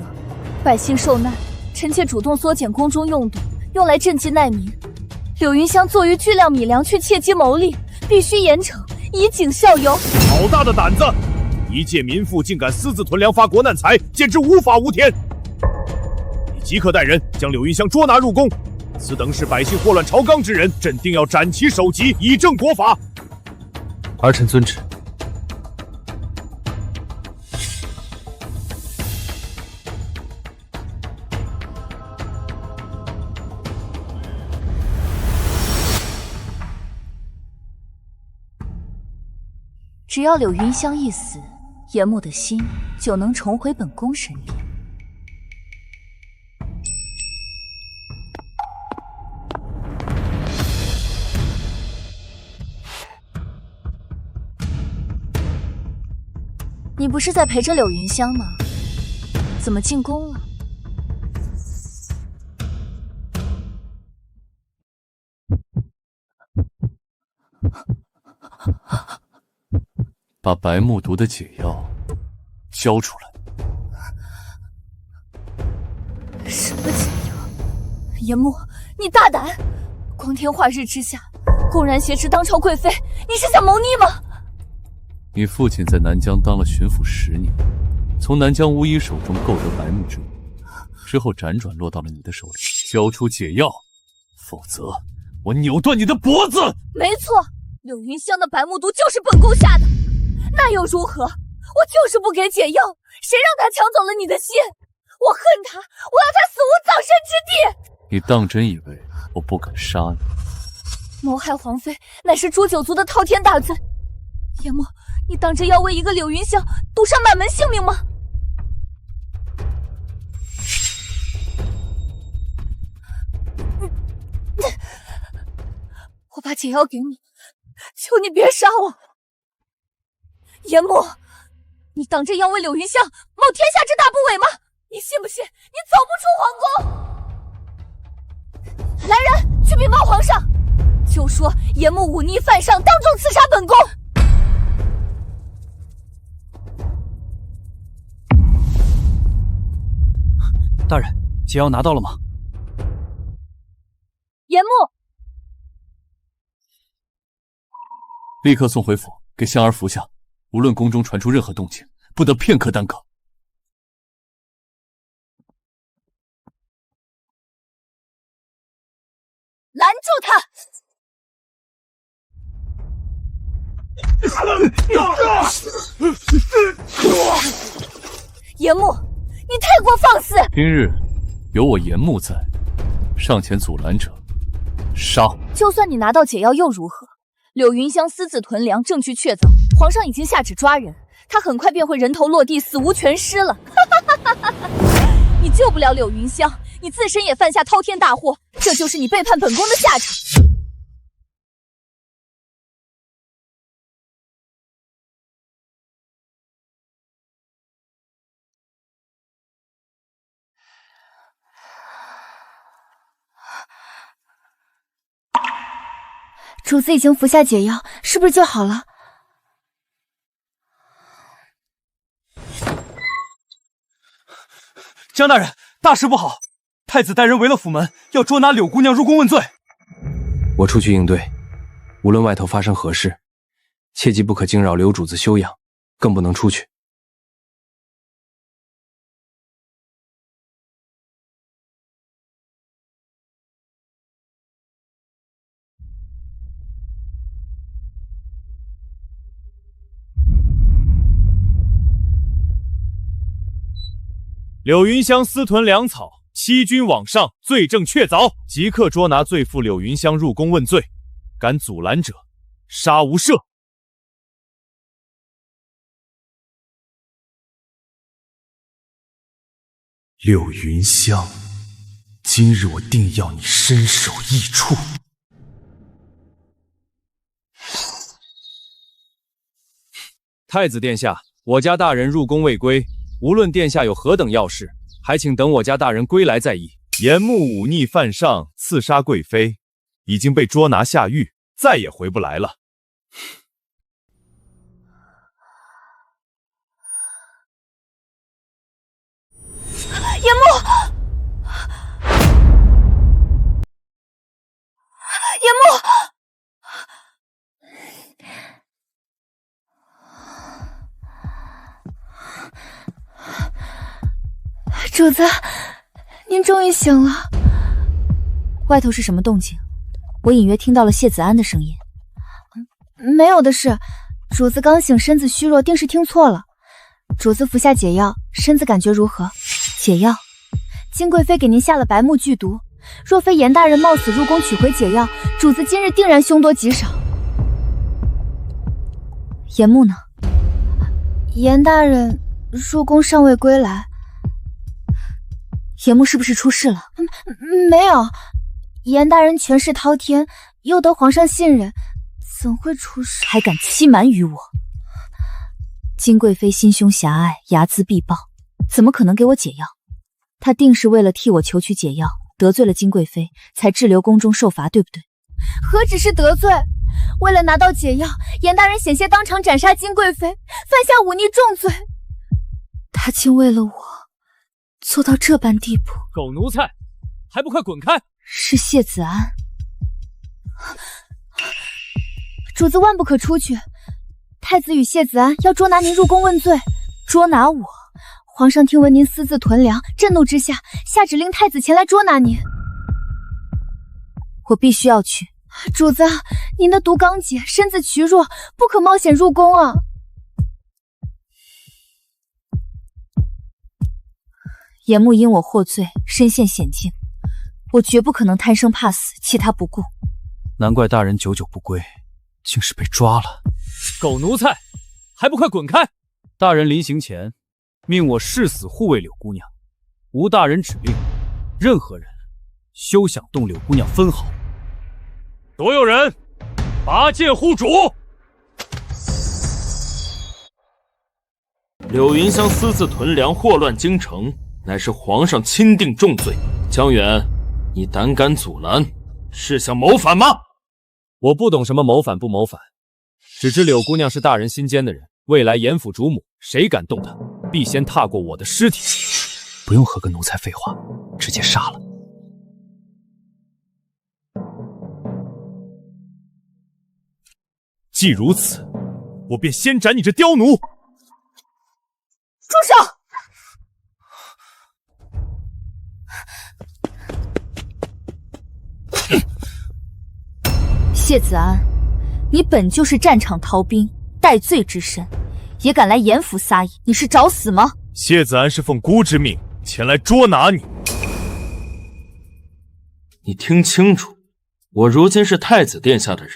百姓受难，臣妾主动缩减宫中用度，用来赈济难民。柳云香作于巨量米粮，却借机牟利，必须严惩，以儆效尤。好大的胆子！一介民妇竟敢私自囤粮发国难财，简直无法无天！你即刻带人将柳云香捉拿入宫，此等使百姓祸乱朝纲之人，朕定要斩其首级，以正国法。儿臣遵旨。只要柳云香一死，严木的心就能重回本宫身边。你不是在陪着柳云香吗？怎么进宫了？把白木毒的解药交出来。什么解药？严木，你大胆！光天化日之下，公然挟持当朝贵妃，你是想谋逆吗？你父亲在南疆当了巡抚10年，从南疆巫医手中购得白木之物，之后辗转落到了你的手里。交出解药，否则我扭断你的脖子！没错，柳云香的白木毒就是本宫下的。那又如何？我就是不给解药，谁让他抢走了你的心？我恨他，我要他死无葬身之地！你当真以为我不敢杀你？谋害皇妃乃是诛九族的滔天大罪。严墨，你当真要为一个柳云香赌上满门性命吗？我把解药给你，求你别杀我。严木，你当真要为柳云香冒天下之大不韪吗？你信不信你走不出皇宫？来人，去禀报皇上，就说严木忤逆犯上，当众刺杀本宫。大人，解药拿到了吗？严木，立刻送回府，给香儿服下。无论宫中传出任何动静，不得片刻耽搁。拦住他！严木，你太过放肆！今日有我严木在，上前阻拦者，杀！就算你拿到解药又如何？柳云香私自囤粮，证据确凿，皇上已经下旨抓人，他很快便会人头落地，死无全尸了。你救不了柳云香，你自身也犯下滔天大祸，这就是你背叛本宫的下场。主子已经服下解药，是不是就好了？江大人，大事不好！太子带人围了府门，要捉拿柳姑娘入宫问罪。我出去应对，无论外头发生何事，切记不可惊扰柳主子休养，更不能出去。柳云香私囤粮草，欺君罔上，罪证确凿，即刻捉拿罪妇柳云香入宫问罪。敢阻拦者，杀无赦。柳云香，今日我定要你身首异处。太子殿下，我家大人入宫未归，无论殿下有何等要事，还请等我家大人归来再议。严木忤逆犯上，刺杀贵妃，已经被捉拿下狱，再也回不来了。严木，严木，主子，您终于醒了。外头是什么动静？我隐约听到了谢子安的声音。没有的事，主子刚醒，身子虚弱，定是听错了。主子服下解药，身子感觉如何？解药？金贵妃给您下了白木剧毒，若非严大人冒死入宫取回解药，主子今日定然凶多吉少。严木呢？严大人入宫尚未归来。严木是不是出事了？没有，严大人权势滔天，又得皇上信任，怎会出事？还敢欺瞒于我！金贵妃心胸狭隘，睚眦必报，怎么可能给我解药？她定是为了替我求取解药，得罪了金贵妃，才滞留宫中受罚，对不对？何止是得罪，为了拿到解药，严大人险些当场斩杀金贵妃，犯下忤逆重罪。他竟为了我做到这般地步！狗奴才，还不快滚开！是谢子安。主子万不可出去，太子与谢子安要捉拿您入宫问罪。捉拿我？皇上听闻您私自囤粮，震怒之下下旨令太子前来捉拿您。我必须要去。主子，您的毒刚解，身子羸弱，不可冒险入宫啊！严木因我获罪，身陷险境，我绝不可能贪生怕死，弃他不顾。难怪大人久久不归，竟是被抓了。狗奴才，还不快滚开！大人临行前命我誓死护卫柳姑娘，无大人指令，任何人休想动柳姑娘分毫。所有人拔剑护主！柳云香私自囤粮，祸乱京城，乃是皇上钦定重罪。江远，你胆敢阻拦，是想谋反吗？我不懂什么谋反不谋反，只知柳姑娘是大人心间的人，未来严府主母，谁敢动她，必先踏过我的尸体。不用和个奴才废话，直接杀了。既如此，我便先斩你这刁奴！住手！谢子安，你本就是战场逃兵，戴罪之身，也敢来严府撒野，你是找死吗？谢子安是奉姑之命前来捉拿你。你听清楚，我如今是太子殿下的人。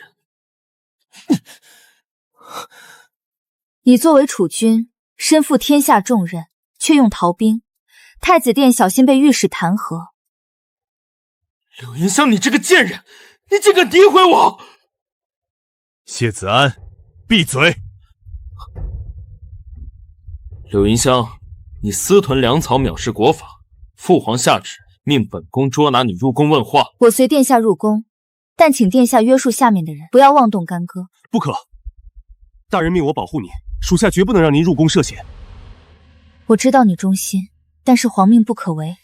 你作为储君，身负天下重任，却用逃兵，太子殿小心被御史弹劾。柳云香，你这个贱人，你竟敢诋毁我！谢子安，闭嘴！柳云香，你私囤粮草，藐视国法，父皇下旨命本宫捉拿你入宫问话。我随殿下入宫，但请殿下约束下面的人，不要妄动干戈。不可，大人命我保护你，属下绝不能让您入宫涉险。我知道你忠心，但是皇命不可违。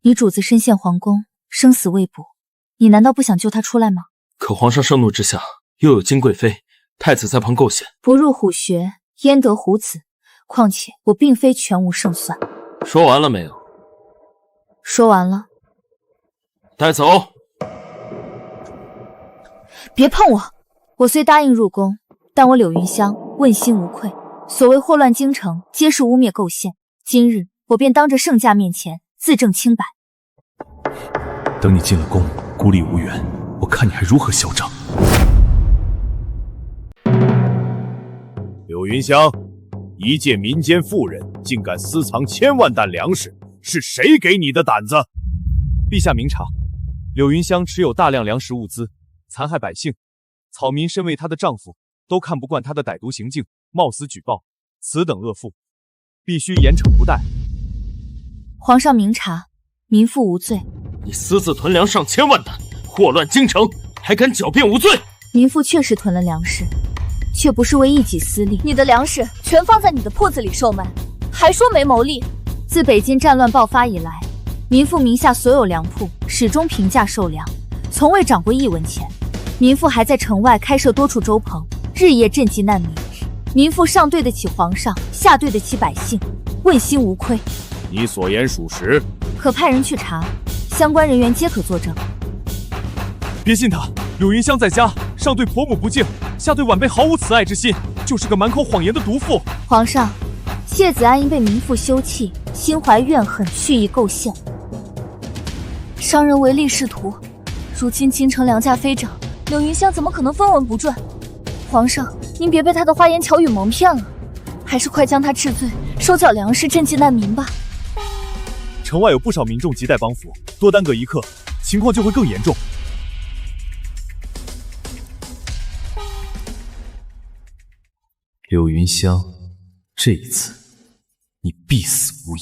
你主子身陷皇宫，生死未卜，你难道不想救他出来吗？可皇上盛怒之下，又有金贵妃、太子在旁构陷，不入虎穴，焉得虎子？况且我并非全无胜算。说完了没有？说完了。带走。别碰我！我虽答应入宫，但我柳云香问心无愧。所谓祸乱京城，皆是污蔑构陷。今日我便当着圣驾面前自证清白。等你进了宫，孤立无援，我看你还如何嚣张！柳云香，一介民间妇人，竟敢私藏1000万担粮食，是谁给你的胆子？陛下明察，柳云香持有大量粮食物资，残害百姓，草民身为她的丈夫，都看不惯她的歹毒行径，冒死举报，此等恶妇，必须严惩不贷。皇上明察，民妇无罪。你私自囤粮上千万担，祸乱京城，还敢狡辩无罪？民妇确实囤了粮食，却不是为一己私利。你的粮食全放在你的铺子里售卖，还说没牟利。自北京战乱爆发以来，民妇名下所有粮铺始终平价售粮，从未涨过1文钱。民妇还在城外开设多处粥棚，日夜赈济难民。民妇上对得起皇上，下对得起百姓，问心无愧。你所言属实，可派人去查，相关人员皆可作证。别信他，柳云香在家上对婆母不敬，下对晚辈毫无慈爱之心，就是个满口谎言的毒妇。皇上，谢子安因被民妇休弃，心怀怨恨，蓄意构陷，商人唯利是图。如今京城粮价飞涨，柳云香怎么可能分文不赚？皇上，您别被他的花言巧语蒙骗了，还是快将他治罪，收缴粮食，赈济难民吧。城外有不少民众亟待帮扶，多耽搁一刻，情况就会更严重。柳云香，这一次你必死无疑。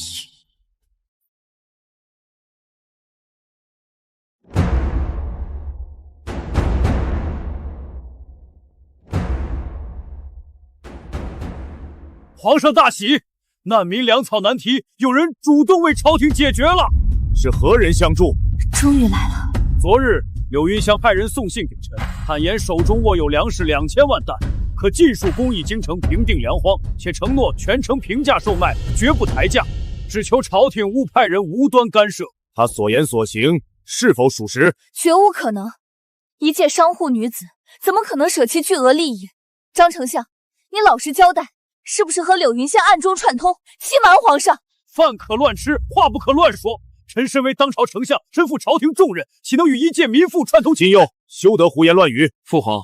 皇上大喜，难民粮草难题，有人主动为朝廷解决了。是何人相助？终于来了。昨日柳云香派人送信给臣，坦言手中握有粮食2000万担，可尽数供应京城平定粮荒，且承诺全城平价售卖，绝不抬价，只求朝廷勿派人无端干涉。他所言所行是否属实？绝无可能，一介商户女子怎么可能舍弃巨额利益？张丞相，你老实交代，是不是和柳云香暗中串通，欺瞒皇上？饭可乱吃，话不可乱说。臣身为当朝丞相，身负朝廷重任，岂能与一介民妇串通？秦佑，休得胡言乱语。父皇，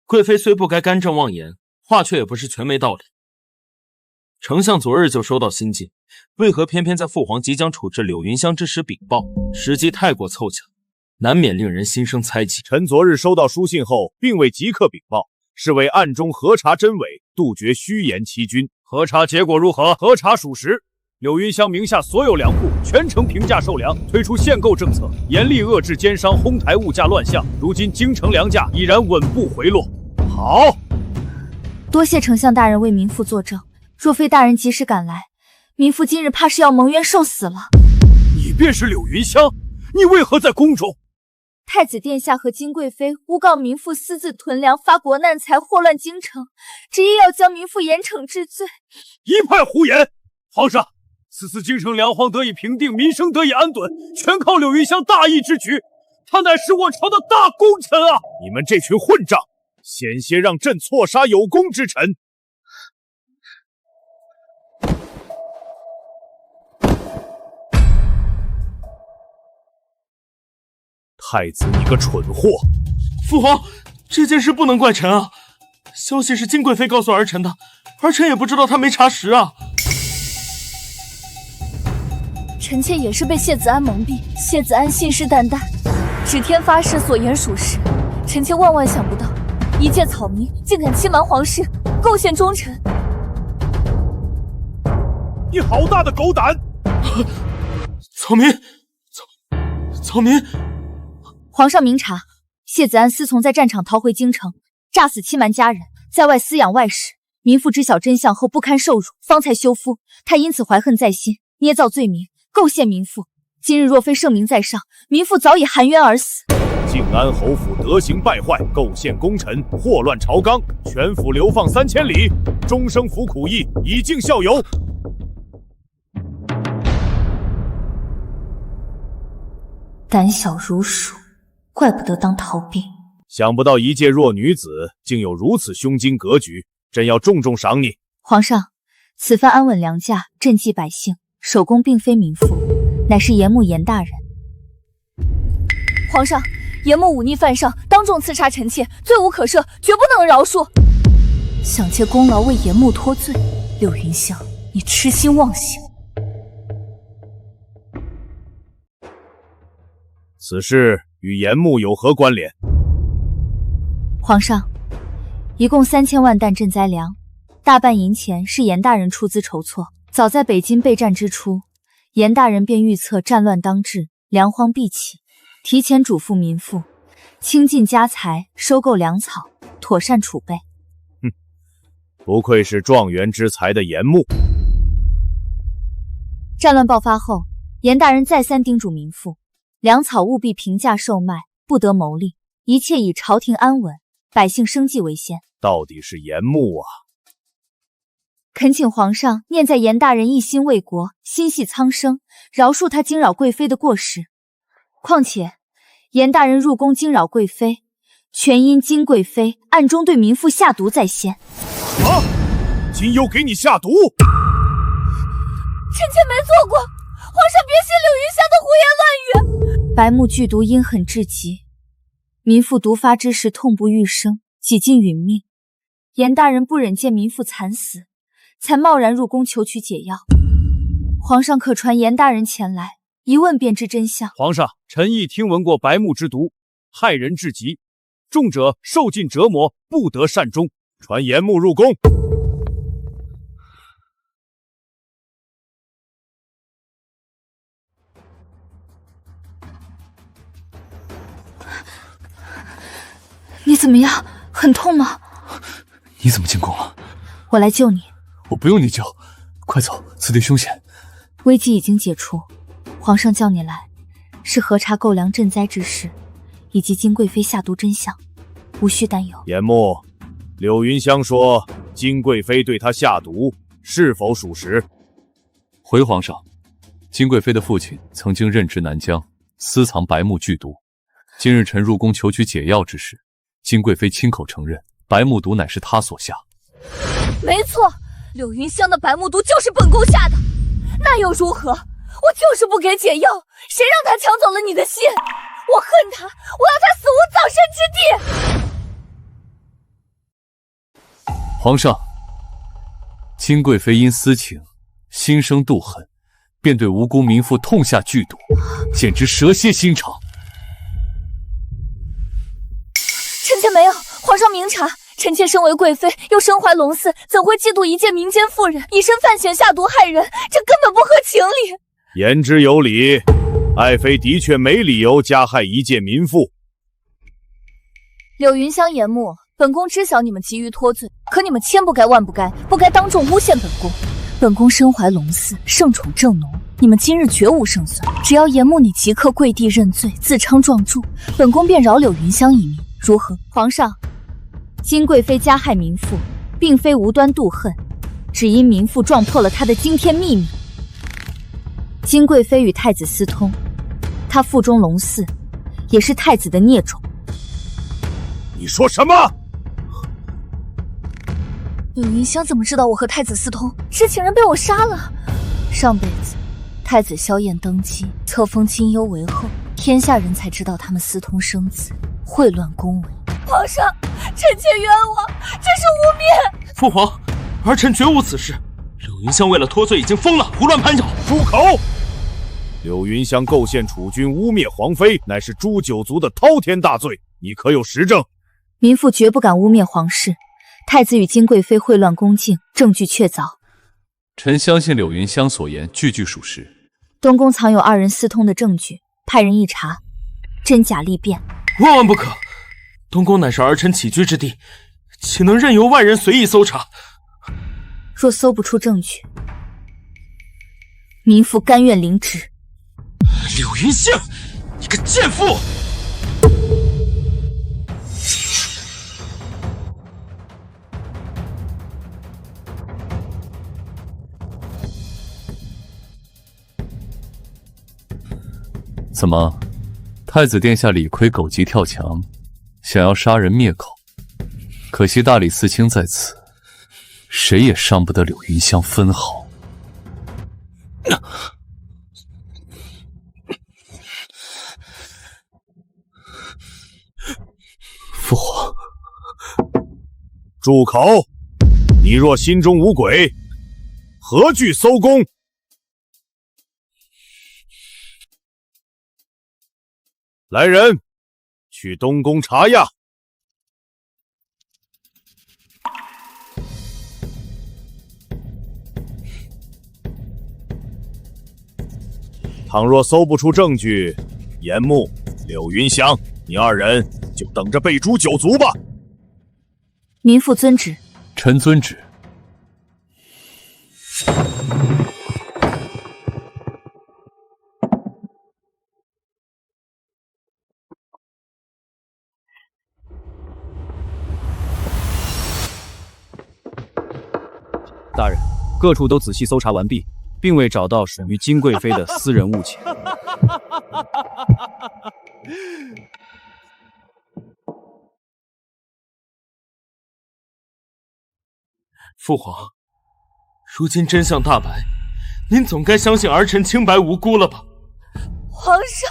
贵妃虽不该干政妄言，话却也不是全没道理。丞相昨日就收到信件，为何偏偏在父皇即将处置柳云香之时禀报？时机太过凑巧，难免令人心生猜忌。臣昨日收到书信后，并未即刻禀报，是为暗中核查真伪，杜绝虚言欺君。核查结果如何？核查属实。柳云香名下所有粮铺全城平价售粮，推出限购政策，严厉遏制奸商哄抬物价乱象。如今京城粮价已然稳步回落。好，多谢丞相大人为民妇作证，若非大人及时赶来，民妇今日怕是要蒙冤受死了。你便是柳云香，你为何在宫中？太子殿下和金贵妃诬告民妇私自囤粮，发国难财，祸乱京城，执意要将民妇严惩治罪。一派胡言！皇上，此次京城粮荒得以平定，民生得以安顿，全靠柳云香大义之举。他乃是我朝的大功臣啊！你们这群混账，险些让朕错杀有功之臣！太子，你个蠢货！父皇，这件事不能怪臣啊，消息是金贵妃告诉儿臣的，儿臣也不知道她没查实啊。臣妾也是被谢子安蒙蔽，谢子安信誓旦旦，指天发誓所言属实，臣妾万万想不到，一介草民竟敢欺瞒皇室，构陷忠臣。你好大的狗胆！草民，草民。皇上明察，谢子安私从在战场逃回京城，诈死欺瞒家人，在外私养外室。民妇知晓真相后不堪受辱，方才休夫。他因此怀恨在心，捏造罪名，构陷民妇。今日若非圣明在上，民妇早已含冤而死。靖安侯府德行败坏，构陷功臣，祸乱朝纲，全府流放3000里，终生服苦役，以儆效尤。胆小如鼠，怪不得当逃兵。想不到一介弱女子竟有如此胸襟格局，朕要重重赏你。皇上，此番安稳良驾，赈济百姓，首功并非民妇，乃是严穆严大人。皇上，严穆忤逆犯上，当众刺杀臣妾，罪无可赦，绝不能饶恕。想借功劳为严穆脱罪，柳云香，你痴心妄想。此事与严穆有何关联？皇上，一共3000万担赈灾粮，大半银钱是严大人出资筹措。早在北京备战之初，严大人便预测战乱当至，粮荒必起，提前嘱咐民妇倾尽家财收购粮草，妥善储备。不愧是状元之才的严穆。战乱爆发后，严大人再三叮嘱民妇，粮草务必平价售卖，不得牟利，一切以朝廷安稳、百姓生计为先。到底是严穆啊！恳请皇上念在严大人一心为国、心系苍生，饶恕他惊扰贵妃的过失。况且，严大人入宫惊扰贵妃，全因金贵妃暗中对民妇下毒在先。啊！金优给你下毒？臣妾没做过，皇上别信柳云香的胡言乱语。白木剧毒阴狠至极，民妇毒发之时痛不欲生，几近殒命。严大人不忍见民妇惨死，才贸然入宫求取解药。皇上可传严大人前来，一问便知真相。皇上，臣亦听闻过白木之毒，害人至极，重者受尽折磨，不得善终。传严穆入宫。你怎么样？很痛吗？你怎么进宫了？我来救你。我不用你救，快走，此地凶险。危机已经解除，皇上叫你来，是核查购粮赈灾之事，以及金贵妃下毒真相，无需担忧。严穆，柳云香说金贵妃对她下毒，是否属实？回皇上，金贵妃的父亲曾经任职南疆，私藏白木剧毒。今日臣入宫求取解药之时，金贵妃亲口承认，白木毒乃是她所下。没错，柳云香的白木毒就是本宫下的，那又如何？我就是不给解药，谁让他抢走了你的心？我恨他，我要他死无葬身之地。皇上，金贵妃因私情，心生妒恨，便对无辜民妇痛下剧毒，简直蛇蝎心肠。臣妾没有，皇上明察，臣妾身为贵妃，又身怀龙嗣，怎会嫉妒一介民间妇人，以身犯险下毒害人？这根本不合情理。言之有理，爱妃的确没理由加害一介民妇。柳云香严穆，本宫知晓你们急于脱罪，可你们千不该万不该，不该当众诬陷本宫。本宫身怀龙嗣，圣宠正浓，你们今日绝无胜算。只要严木你即刻跪地认罪，自称撞柱，本宫便饶柳云香一命，如何？皇上，金贵妃加害民妇，并非无端妒恨，只因民妇撞破了她的惊天秘密。金贵妃与太子私通，她腹中龙嗣，也是太子的孽种。你说什么？柳云香怎么知道我和太子私通？知情人被我杀了。上辈子太子萧燕登基，册封金幽为后，天下人才知道他们私通生子，秽乱宫闱。皇上，臣妾冤枉，这是污蔑。父皇，儿臣绝无此事。柳云香为了脱罪已经疯了，胡乱攀扰。住口！柳云香构陷储君，污蔑皇妃，乃是诛九族的滔天大罪，你可有实证？民妇绝不敢污蔑皇室。太子与金贵妃秽乱宫境，证据确凿。臣相信柳云香所言句句属实。东宫藏有二人私通的证据，派人一查，真假立辨。万万不可！东宫乃是儿臣起居之地，岂能任由外人随意搜查？若搜不出证据，民妇甘愿领旨。柳云香，你个贱妇！怎么，太子殿下理亏狗急跳墙，想要杀人灭口？可惜大理寺卿在此，谁也伤不得柳云香分毫。父皇，住口！你若心中无鬼，何惧搜宫？来人，去东宫查押。倘若搜不出证据，严木、柳云香，你二人就等着被诛九族吧。民妇遵旨。臣遵旨。大人，各处都仔细搜查完毕，并未找到属于金贵妃的私人物件。父皇，如今真相大白，您总该相信儿臣清白无辜了吧？皇上，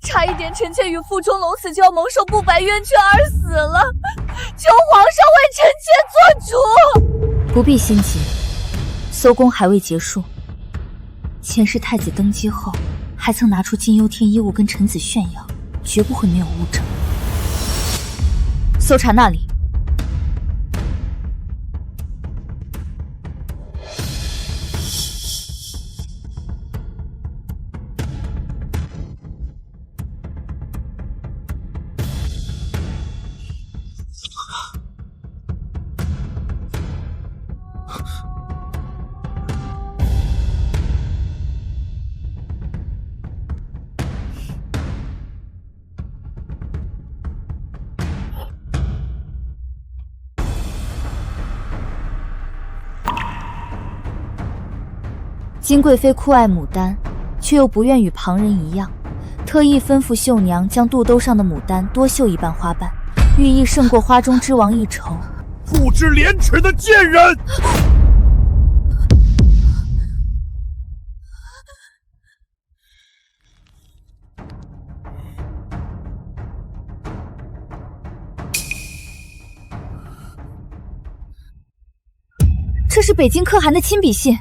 差一点臣妾与腹中龙死就要蒙受不白冤屈而死了，求皇上为臣妾做主。不必心急，搜宫还未结束。前世太子登基后，还曾拿出金幽天衣物跟臣子炫耀，绝不会没有物证。搜查那里。金贵妃酷爱牡丹，却又不愿与旁人一样，特意吩咐绣娘将肚兜上的牡丹多绣一瓣花瓣，寓意胜过花中之王一筹。不知廉耻的贱人！这是北京可汗的亲笔信。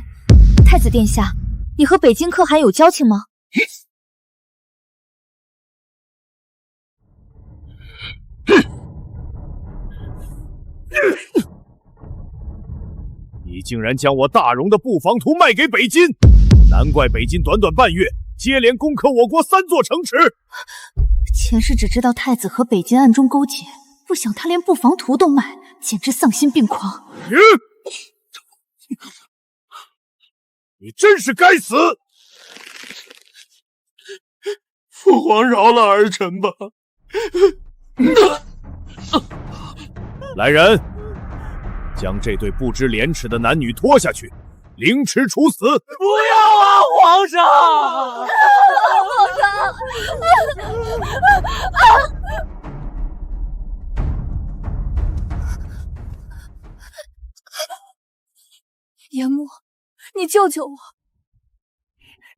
太子殿下，你和北京可汗有交情吗？你竟然将我大荣的布防图卖给北京，难怪北京短短半月接连攻克我国3座城池。前世只知道太子和北京暗中勾结，不想他连布防图都卖，简直丧心病狂。你真是该死！父皇饶了儿臣吧。来人，将这对不知廉耻的男女拖下去，凌迟处死！不要啊，皇上！严木，你救救我！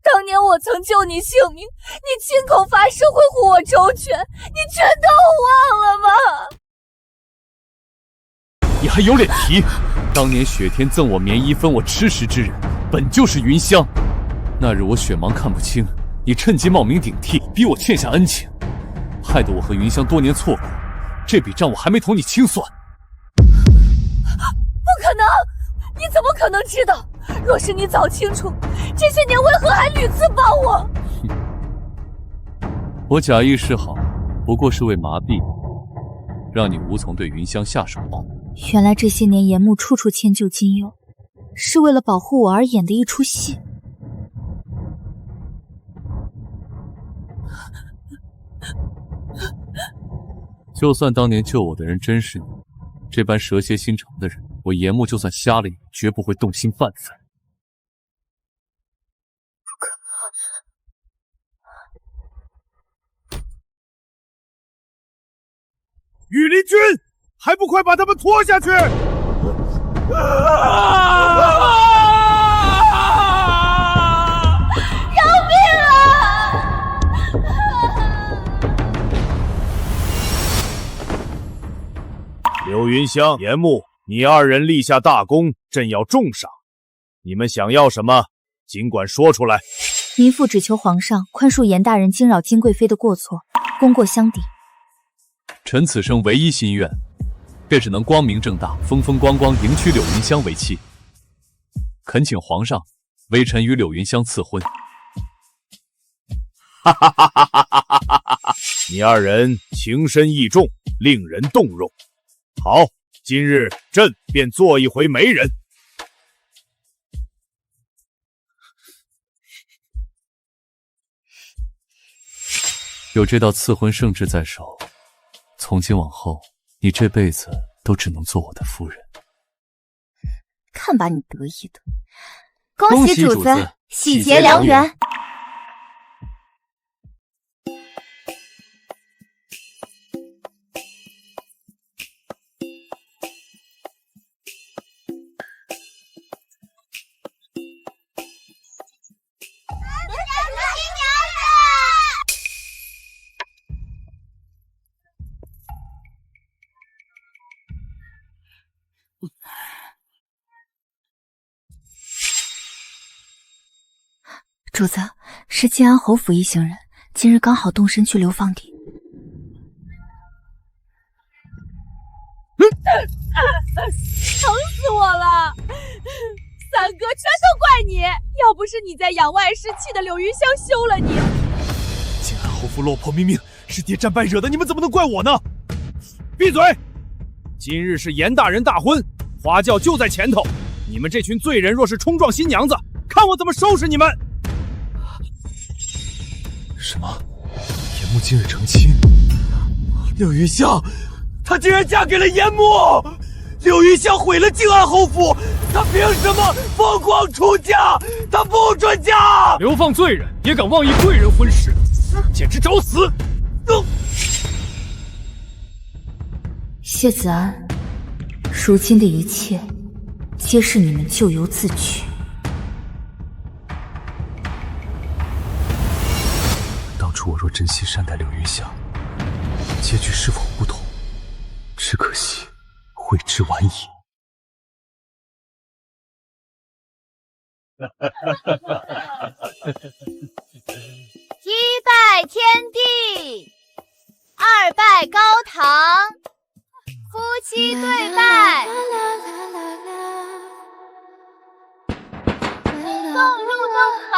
当年我曾救你性命，你亲口发誓会护我周全，你全都忘了吗？你还有脸提？当年雪天赠我棉衣分我吃食之人，本就是云香。那日我血盲看不清，你趁机冒名顶替，逼我欠下恩情，害得我和云香多年错过，这笔账我还没同你清算。不可能！你怎么可能知道？若是你早清楚，这些年为何还屡次帮我？我假意示好，不过是为麻痹，让你无从对云香下手。原来这些年严木处处迁就金佑，是为了保护我而演的一出戏。就算当年救我的人真是你，这般蛇蝎心肠的人，我严木就算瞎了眼，绝不会动心半分。羽林君，还不快把他们拖下去！饶命啊！柳云香、严木，你二人立下大功，朕要重赏。你们想要什么，尽管说出来。民妇只求皇上宽恕严大人惊扰金贵妃的过错，功过相抵。臣此生唯一心愿，便是能光明正大、风风光光迎娶柳云香为妻。恳请皇上为臣与柳云香赐婚。哈哈哈哈哈哈！你二人情深意重，令人动容。好，今日朕便做一回媒人。有这道赐婚圣旨在手，从今往后，你这辈子都只能做我的夫人。看把你得意的！恭喜主子喜结良缘。主子，是晋安侯府一行人，今日刚好动身去流放地。疼死我了！三哥，全都怪你！要不是你在养外室，气得柳云香休了你。晋安侯府落魄命命，是爹战败惹的，你们怎么能怪我呢？闭嘴！今日是严大人大婚，花轿就在前头。你们这群罪人，若是冲撞新娘子，看我怎么收拾你们！什么？严木今日成亲？柳云香，她竟然嫁给了严木！柳云香毁了靖安侯府，她凭什么疯狂出嫁？她不准嫁！流放罪人也敢妄议贵人婚事，简直找死！谢子安，如今的一切，皆是你们咎由自取。当初我若真心善待柳云香，结局是否不同？只可惜悔之晚矣。一拜天地，二拜高堂，夫妻对拜，送入洞房。